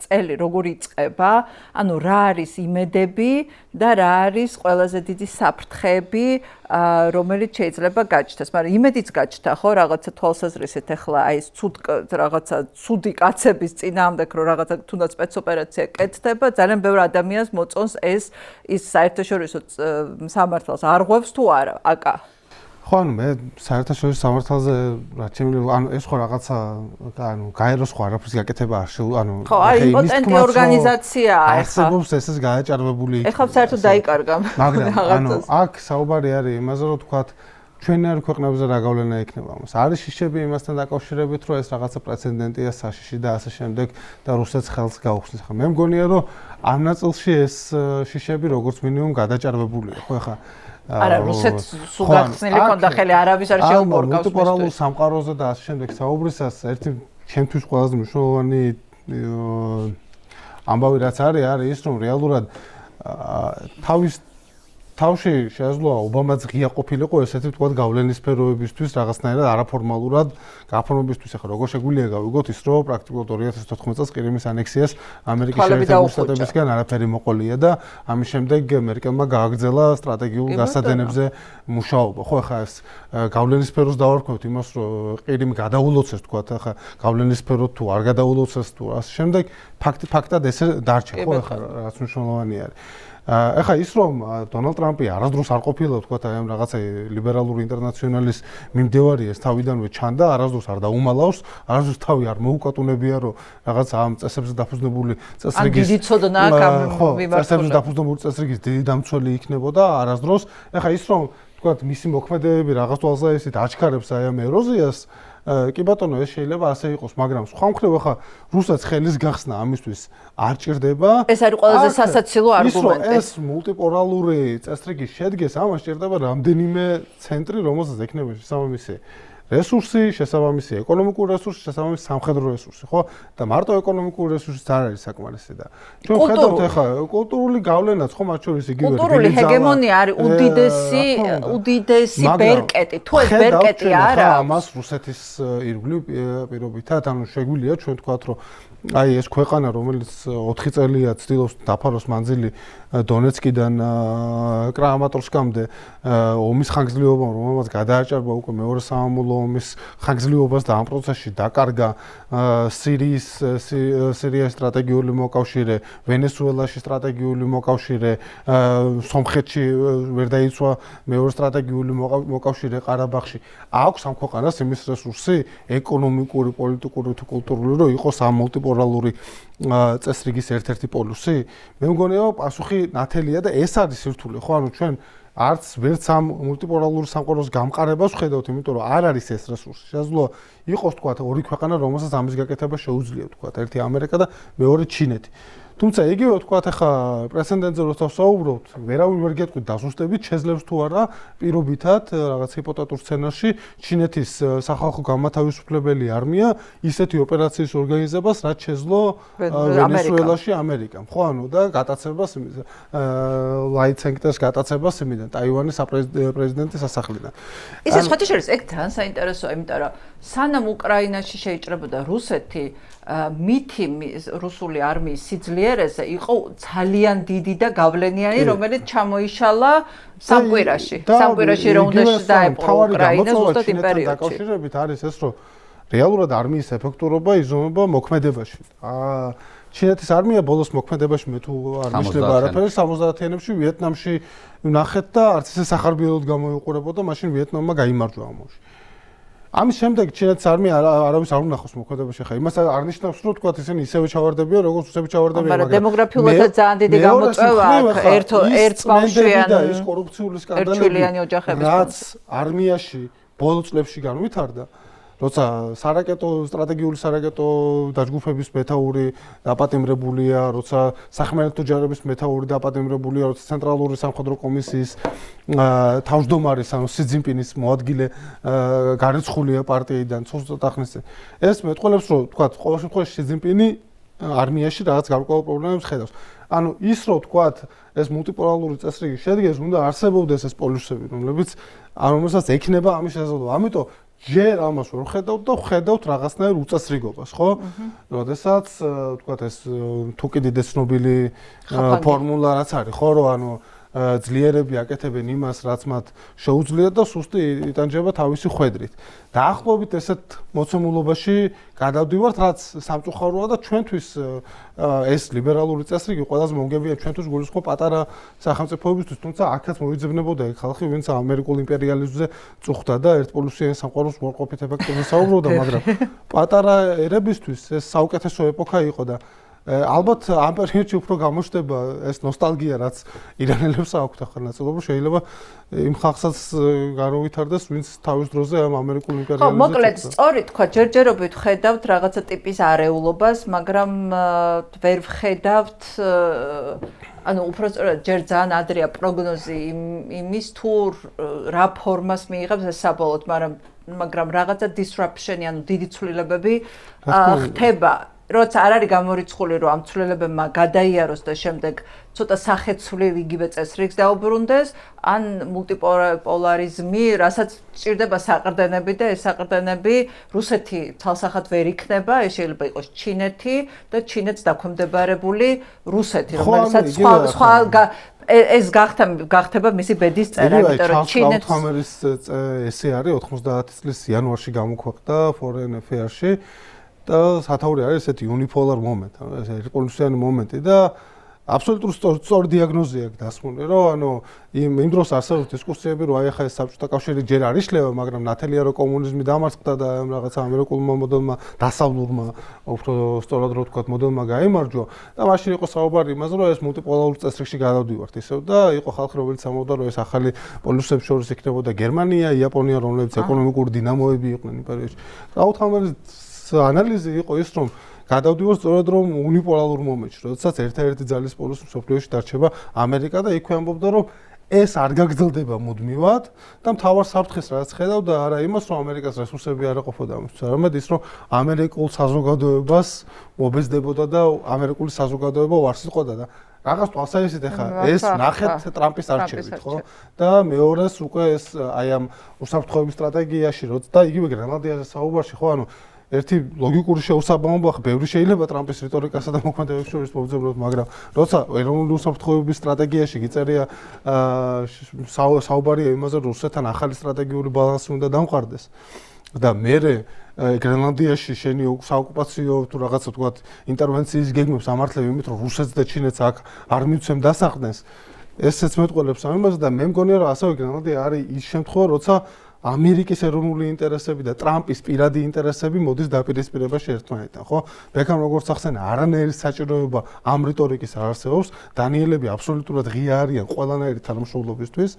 S4: წელი როგორ იწყება, ანუ რა არის იმედები და რა არის ყველაზე დიდი საფრთხეები
S1: რომელიც შეიძლება გაჩნდეს, მაგრამ იმედიც გაჩნდა, ხო, რაღაცა თვალსაზრისით ახლა აი ეს რაღაცა ცუდი კაცების წინააღმდეგ რომ რაღაცა თუნდაც სპეცოპერაცია კეთდება, ძალიან ბევრ ადამიანს მოწონს ეს ის საერთაშორისო სამართალს არღვევს თუ არა, აკა.
S2: ხო, ანუ მე საერთაშორისო სამართალზე რა ჩემი ანუ ეს ხო რაღაცა ანუ გაეროს ხო არაფერს გაკეთება არ ანუ
S1: ხო, აი იმპოტენტი ორგანიზაციაა ახლა.
S2: არსებობს ეს გააჭარბებული.
S1: ეხლა საერთოდ დაიკარგა.
S2: მაგრამ ანუ აქ საუბარი არის იმაზე რომ თქვათ ჩვენი არ ქვეყნებზე რა გავლენა იქნება ამას. არის შიშები იმასთან დაკავშირებით, რომ ეს რაღაცა პრეცედენტია საშიში და ასე შემდეგ და რუსეთს ხელს გაუხსნის. ხა მე მგონია რომ ამ ნაწილში ეს შიშები როგორც მინიმუმ გადაჭარბებულია, ხო ხა
S1: არა, რუსეთს სულ გახსნილი ქონდა ხელი, არავის არ შეუმორგავს.
S2: მულტიპოლარულ სამყაროზე და ასე შემდეგ საუბრისას ერთი ჩემთვის ყველაზე მნიშვნელოვანი ამბავი რაც არის ის, რომ რეალურად თავში შეეძლოა ობამაც ღია ყოფილიყო ესეთი თქვა გავლენის სფეროებისთვის რაღაცნაირად არაფორმალურად გაფორმებისთვის. ახლა როგორ შეგვიძლია გავიგოთ ის, რომ პრაქტიკულად 2014 წელს ყირიმის ანექსიას ამერიკის შეერთებული შტატებისგან არაფერი მოყოლია და ამის შემდეგ ამერიკელმა გააგრძელა სტრატეგიულ გასადენებზე მუშაობა. ხო, ახლა ეს გავლენის სფეროს დავარქვევთ იმას, რომ ყირიმი გადაულოცეს თქვა, ახლა გავლენის სფერო თუ არ გადაულოცეს თუ ასე შემდეგ, ფაქტად ესე დარჩა, ხო, ახლა რაც მნიშვნელოვანი არის. ეხა ის რომ დონალდ ტრამპი არასდროს არ ყოფილა თქვა ამ რაღაცა ლიბერალური ინტერნაციონალის მიმდევარი ეს თავიდანვე ჩანდა, არასდროს არ დაუმალავს, არასდროს თავი არ მოუკატუნებია რომ რაღაც ამ წესებზე დაფუძნებული წესრიგის წესებზე დაფუძნებული წესრიგის დიდი დამცველი იქნებოდა არასდროს. ეხა ის რომ თქვა მისი მოქმედებები რაღაც თვალსა ისეთ აჩქარებს აი ამ ეროზიას კი ბატონო ეს შეიძლება ასე იყოს, მაგრამ სხვა მხრივ ახლა რუსეთს ხელის გახსნა ამისთვის არ ჭირდება.
S1: ეს არის ყველაზე სასაცილო არგუმენტი.
S2: ეს მულტიპოლარული წესრიგი შედგეს, ამას ჭირდება რამდენიმე ცენტრი, რომელსაც ექნება შესაბამისი რესურსი, შესაბამისი ეკონომიკური რესურსი, შესაბამისი სამხედრო რესურსი, ხო? და მარტო ეკონომიკური რესურსიც არ არის საკმარისი და ჩვენ ხედავთ ახლა კულტურული გავლენაც ხო მათ შორის იგივე
S1: კულტურული ჰეგემონია არის უდიდესი ბერკეტი. თუ ეს ბერკეტი არა,
S2: ამას რუსეთის ირგვლივ პირობითად ანუ შეგვიძლია ჩვენ ვთქვათ რომ აი ეს ქვეყანა რომელიც 4 წელია ცდილობს დაფაროს მანძილი დონეცკიდან კრამატორსკამდე ომის ხანგრძლივობამ რომელმაც გადააჭარბა უკვე მეორე სამამულო ომის ხანგრძლივობას და ამ პროცესში დაკარგა სირიის სტრატეგიული მოკავშირე, ვენესუელაში სტრატეგიული მოკავშირე, სომხეთში ვერ დაიცვა მეორე სტრატეგიული მოკავშირე ყარაბაღში. აქვს ამ ქვეყანას იმის რესურსი ეკონომიკური, პოლიტიკური თუ კულტურული რომ იყოს ამ მულტიპოლარული წესრიგის ერთ-ერთი პოლუსი. მე მგონია პასუხი ნათელია და ეს არის სირთულე, ხო? ანუ ჩვენ არც ვერც ამ მულტიპოლარულ სამყაროს გამყარებას ვხედავთ, იმიტომ რომ არ არის ეს რესურსი. შესაძლოა იყოს თქვა ორი ქვეყანა, რომელსაც ამის გაკეთება შეუძლია, თქვა ერთი ამერიკა და მეორე ჩინეთი. თუმცა იგივე თქვა ახლა პრეცედენტზე როცა ვსაუბრობთ, ვერავინ ვერ გეტყვით დასუსტებით, შეძლებს თუ არა პირობითად რაღაც ჰიპოთეტურ სცენარში ჩინეთის სახალხო გამათავისუფლებელი არმია ისეთი ოპერაციის ორგანიზებას, რაც შეძლო ვენესუელაში ამერიკამ. ხო, ანუ და გატაცებას ლაიცენკტეს გატაცებას იმიდან ტაივანის პრეზიდენტის სასახლიდან.
S1: ისე სხვათა შორის ეგ თან საინტერესოა, იმიტომ რომ სანამ უკრაინაში შეიჭრებოდა რუსეთი მითი რუსული არმიის სიძლიერეზე იყო ძალიან დიდი და გავლენიანი, რომელიც ჩამოიშალა სამკვირაში. სამკვირაში რომ უნდა დაეპყრო უკრაინა ზუსტად იმ პერიოდში.
S2: დაკავშირებით არის ეს, რომ რეალურად არმიის ეფექტურობა იზომება მოქმედებაში. ჩინეთის არმია ბოლოს მოქმედებაში მე თუ არ მიშლება არაფერი 70-იანებში ვიეტნამში ნახეთ და არც ისე სახარბიელოდ გამოიყურებოდა, მაშინ ვიეტნამმა გაიმარჯვა ამაში. ამის შემდეგ ჩინეთის არმია არავის არ უნახავს მოქმედებაში. ხა იმას არ ნიშნავს რომ თქვა ისინი ისევე ჩავარდებიან როგორც რუსები ჩავარდებიან,
S1: მაგრამ დემოგრაფიულადაც ძალიან დიდი გამოწვევა აქვს ერთ ბავშვიან
S2: და ის კორუფციული სკანდალები რაც არმიაში ბოლო წლებში განვითარდა, როცა სტრატეგიული სარაკეტო დაჯგუფების მეთაური დაპატიმრებულია, როცა სახმელეთო ჯარების მეთაური დაპატიმრებულია, როცა ცენტრალური სამხედრო კომისიის თავმჯდომარის ანუ სი ძინპინის მოადგილე გარიცხულია პარტიიდან ცოტა ხნის წინ. ეს მეტყველებს რომ თქვა ყოველ შემთხვევაში სი ძინპინი არმიაში რაღაც გარკვეულ პრობლემებს ხედავს. ანუ ის რომ თქვა ეს მულტიპოლარული წესრიგი შედგეს, უნდა არსებობდეს ეს პოლუსები, რომელსაც ექნება ამის შესაძლებლობა. ამიტომ ჯერ ამას ვერ ხედავთ და ხედავთ რაღაცნაირ უწესრიგობას, ხო? როდესაც თქვა ეს თუ კიდე ცნობილი ფორმულა რაც არის, ხო, რომ ანუ ძლიერები აკეთებენ იმას, რაც მათ შეუძლიათ და სუსტი იტანჯება თავისი ხვედრით. დაახლოებით ესეთ მოცემულობაში გადავდივართ, რაც სამწუხაროა და ჩვენთვის ეს ლიბერალური წესრიგი ყველაზე მომგებია ჩვენთვის გულისხმობ პატარა სახელმწიფოებისთვის, თუმცა აქაც მოიძებნებოდა ეგ ხალხი, ვინც ამერიკულ იმპერიალიზმზე წუხდა და ერთპოლუსიანი სამყაროს უარყოფით ეფექტებზე საუბრობდა, მაგრამ პატარა ერებისთვის ეს საუკეთესო ეპოქა იყო და ალბათ ამ პერიოდში უფრო გამოჩნდება ეს ნოსტალგია, რაც ირანელებს აქვთ ახლა ნაწილობრივ, შეიძლება იმ ხალხსაც განუვითარდეს, ვინც თავის დროზე ამ ამერიკულ იმპერიალიზმზე.
S1: ხო, მოკლედ, სწორი თქვა, ჯერჯერობით ხედავთ რაღაცა ტიპის არეულობას, მაგრამ ვერ ვხედავთ ანუ უпростоრად ჯერ ძალიან ადრეა პროგნოზი იმის თუ რა ფორმას მიიღებს ეს საბოლოოდ, მაგრამ რაღაცა disruption-ი, ანუ დიდი ცვლილებები ხდება. როცა არ არის გამორიცხული, რომ ამ ცვლილებებმა გადაიაროს და შემდეგ ცოტა სახეცვლილ იგივე წესრიგს დაუბრუნდეს, ან მულტიპოლარიზმი, რასაც ჭირდება საყრდენები და ეს საყრდენები რუსეთი თალსახად ვერ იქნება, ეს შეიძლება იყოს ჩინეთი და ჩინეთს დაქვემდებარებული რუსეთი, რომელსაც სხვა ეს გახდება მისი ბედის წერა, იმიტომ რომ ჩინეთს
S2: ჩინეთის ესე არის 90 წლის იანვარში გამოქვეყნდა Foreign Affairs-ში და სათაური არის ესეთი unipolar moment, ეს ერთპოლუსიანი მომენტი და აბსოლუტურად სწორი დიაგნოზია აქვს დასმული, რომ ანუ იმ დროს არსებობს დისკუსიები, რომ აი ახლა ეს საბჭოთა კავშირი ჯერ არ იშლება, მაგრამ ნათელია რომ კომუნიზმი დამარცხდა და რაღაცა ამერიკულმა მოდელმა, დასავლურმა, უფრო სწორად რო ვთქვათ, მოდელმა გაიმარჯვა და მაშინ იყო საუბარი იმაზე, რომ ეს მულტიპოლარულ წესრიგში გადავდივართ ისევ და იყო ხალხი, რომელიც ამბობდა, რომ ეს ახალი პოლუსებს შორის იქნებოდა გერმანია, იაპონია, რომლებიც ეკონომიკური დინამოები იყვნენ იმ პერიოდში. რაუთავის ანალიზი იყო ის, რომ გადავდივართ სწორედ რომ უნიპოლარულ მომენტში, როდესაც ერთ-ერთი ძალის პოლუსი მსოფლიოში დარჩება ამერიკა და იქვე ამბობდა, რომ ეს არ გაგრძელდება მუდმივად და მთავარ საფრთხეს რაც ხედავდა არა იმას, რომ ამერიკას რესურსები არ ეყოფოდა ამისთვის, არამედ ის, რომ ამერიკულ საზოგადოებას მობეზდებოდა და ამერიკული საზოგადოება უარს იყოდა და რაღაც თვალსაჩინოდ ეხა ეს ნახეთ ტრამპის არჩევით, ხო? და მეორეს უკვე ეს აი ამ უსაფრთხოების სტრატეგიაში, როცა და იგივე გრენლანდიაზე საუბარში, ხო, ანუ ერთი ლოგიკური შეუსაბამობა ხა ბევრი შეიძლება ტრამპის რიტორიკასა და მოქმედებებს შორის მომძებნოთ, მაგრამ როცა ეროვნული უსაფრთხოების სტრატეგიაში გიწერია საუბარია იმაზე, რომ რუსეთთან ახალი სტრატეგიული ბალანსი უნდა დამყარდეს და მერე გრენლანდიაში შენი საოკუპაციო თუ რაღაცა თქვათ ინტერვენციის გეგმებს ამართლებ იმით, რომ რუსეთს და ჩინეთს აქ არ მიცემ დასახდენს, ესეც მეტყველებს ამ იმაზე და მე მგონია, რომ ასევე გრენლანდია არის ის შემთხვევა, როცა ამერიკის ეროვნული ინტერესები და ტრამპის პირადი ინტერესები მოდის დაპირისპირებაში ერთმანეთთან, ხო? ბექამ როგორც ახსენე, არანაირი საჭიროება ამ რიტორიკის არ არსებობს, დანიელები აბსოლუტურად ღია არიან ყველანაირი თანამშრომლობისთვის,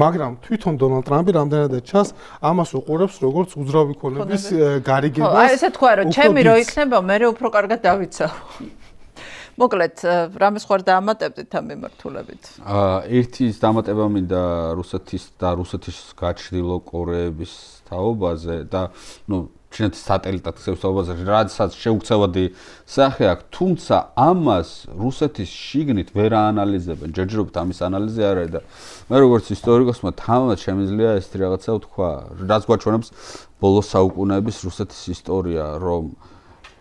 S2: მაგრამ თვითონ დონალდ ტრამპი რამდენადაც ჩანს, ამას უყურებს როგორც უძრავი ქონების გარიგებას.
S1: აი ესე თქვა, რომ ჩემი რო იქნება, მე უფრო კარგად დავიცავ. მოკლედ, რამეს ხარ დაამატებდით ამ მიმართულებით?
S3: ერთი დამატება მინდა რუსეთის და რუსეთის გაჩრდილო კორეების თაობაზე და ჩინეთის სატელიტად ხსევს თაობაზე, რადგან შეუქცევადი სახე აქვს, თუმცა ამას რუსეთის შიგნით ვერ აანალიზებენ, ჯერჯერობით ამის ანალიზი არ არის და მე როგორც ისტორიკოსმა თამამად შემიძლია ეს რაღაცა ვთქვა, რაც გვაჩვენებს ბოლო საუკუნეების რუსეთის ისტორია, რომ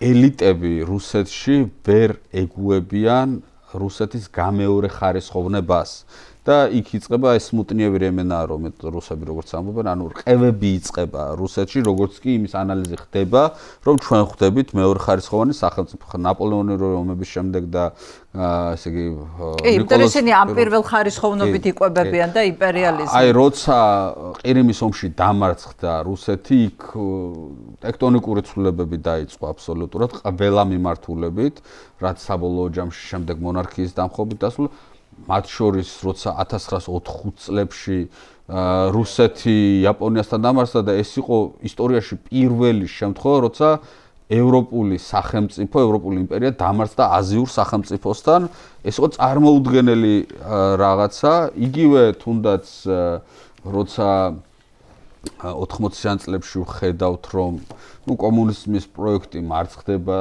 S3: ელიტები რუსეთში ვერ ეგუებიან რუსეთის გამეორე ხარისხოვნებას და იქ იწყება ეს სმუტნიევი რემენა, რომ რუსები როგორც ამბობენ, ანუ რყევები იწყება რუსეთში, როგორც კი იმის ანალიზი ხდება, რომ ჩვენ ხვდებით მეორე ხარისხოვანი სახელმწიფო ნაპოლეონური ომების შემდეგ და ესე იგი
S1: ნიკოლოზ ისინი ამ პირველ ხარისხოვნობით იკვებებიან და იმპერიალიზმი.
S3: აი როცა ყირიმის ომში დამარცხდა რუსეთი, იქ ტექტონიკური ცვლილებები დაიწყო აბსოლუტურად ყველა მიმართულებით, რაც საბოლოო ჯამში შემდეგ მონარქიის დამხობით დასრულდა. მათ შორის როცა 1904 წლებში რუსეთი იაპონიასთან დამარცხდა და ეს იყო ისტორიაში პირველი შემთხვევა, როცა ევროპული სახელმწიფო, ევროპული იმპერია დამარცხდა აზიურ სახელმწიფოსთან. ეს იყო წარმოუდგენელი რაღაცა, იგივე თუნდაც როცა 80-იან წლებში ვხედავთ, რომ კომუნიზმის პროექტი მარცხდება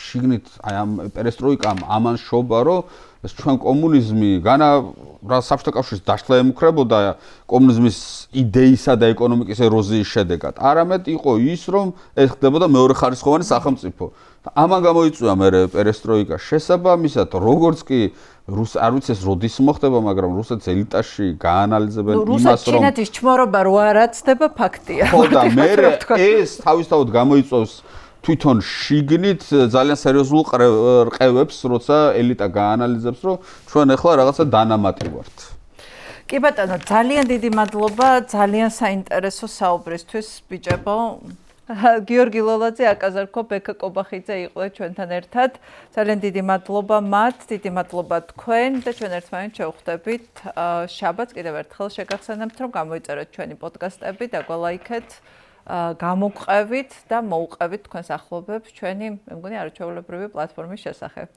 S3: შიგნით აი ამ პერესტროიკამ ამან შობა, რომ ეს ჩვენ კომუნიზმი განა რა საბჭოთა კავშირის დაშლა ემუქრებოდა კომუნიზმის იდეისა და ეკონომიკის ეროზიის შედეგად. არამედ იყო ის, რომ ეს ხდებოდა მეორე ხარისხოვანი სახელმწიფო. ამან გამოიწვია მე პერესტროიკა შესაბამისად, როგორც კი არ ვიცი ეს როდის მოხდება, მაგრამ რუსეთის ელიტაში გაანალიზებენ იმას, რომ
S1: რუსეთ-ჩინეთის ჩმორობა რო არაცდება ფაქტია.
S3: ხო და მე ეს თავისთავად გამოიწვევს თვითონ შიგნით ძალიან სერიოზულ რყევებს, როცა ელიტა გაანალიზებს, რომ ჩვენ ახლა რაღაცა დანამატი ვართ.
S1: კი ბატონო, ძალიან დიდი მადლობა ძალიან საინტერესო საუბრისთვის, ბიჭებო. გიორგი ლოლაძე, აკაზარქო, ბექა კობახიძე იყვნენ ჩვენთან ერთად. ძალიან დიდი მადლობა მათ, დიდი მადლობა თქვენ და ჩვენ ერთმანეთს შევხვდებით შაბათს კიდევ ერთხელ შეგახსენებთ, რომ გამოიწერეთ ჩვენი პოდკასტები, დაგვალაიქეთ, გამოგყევით და მოუყევით თქვენს ახლობებს ჩვენი, მე მგონი არაჩვეულებრივი პლატფორმის შესახებ.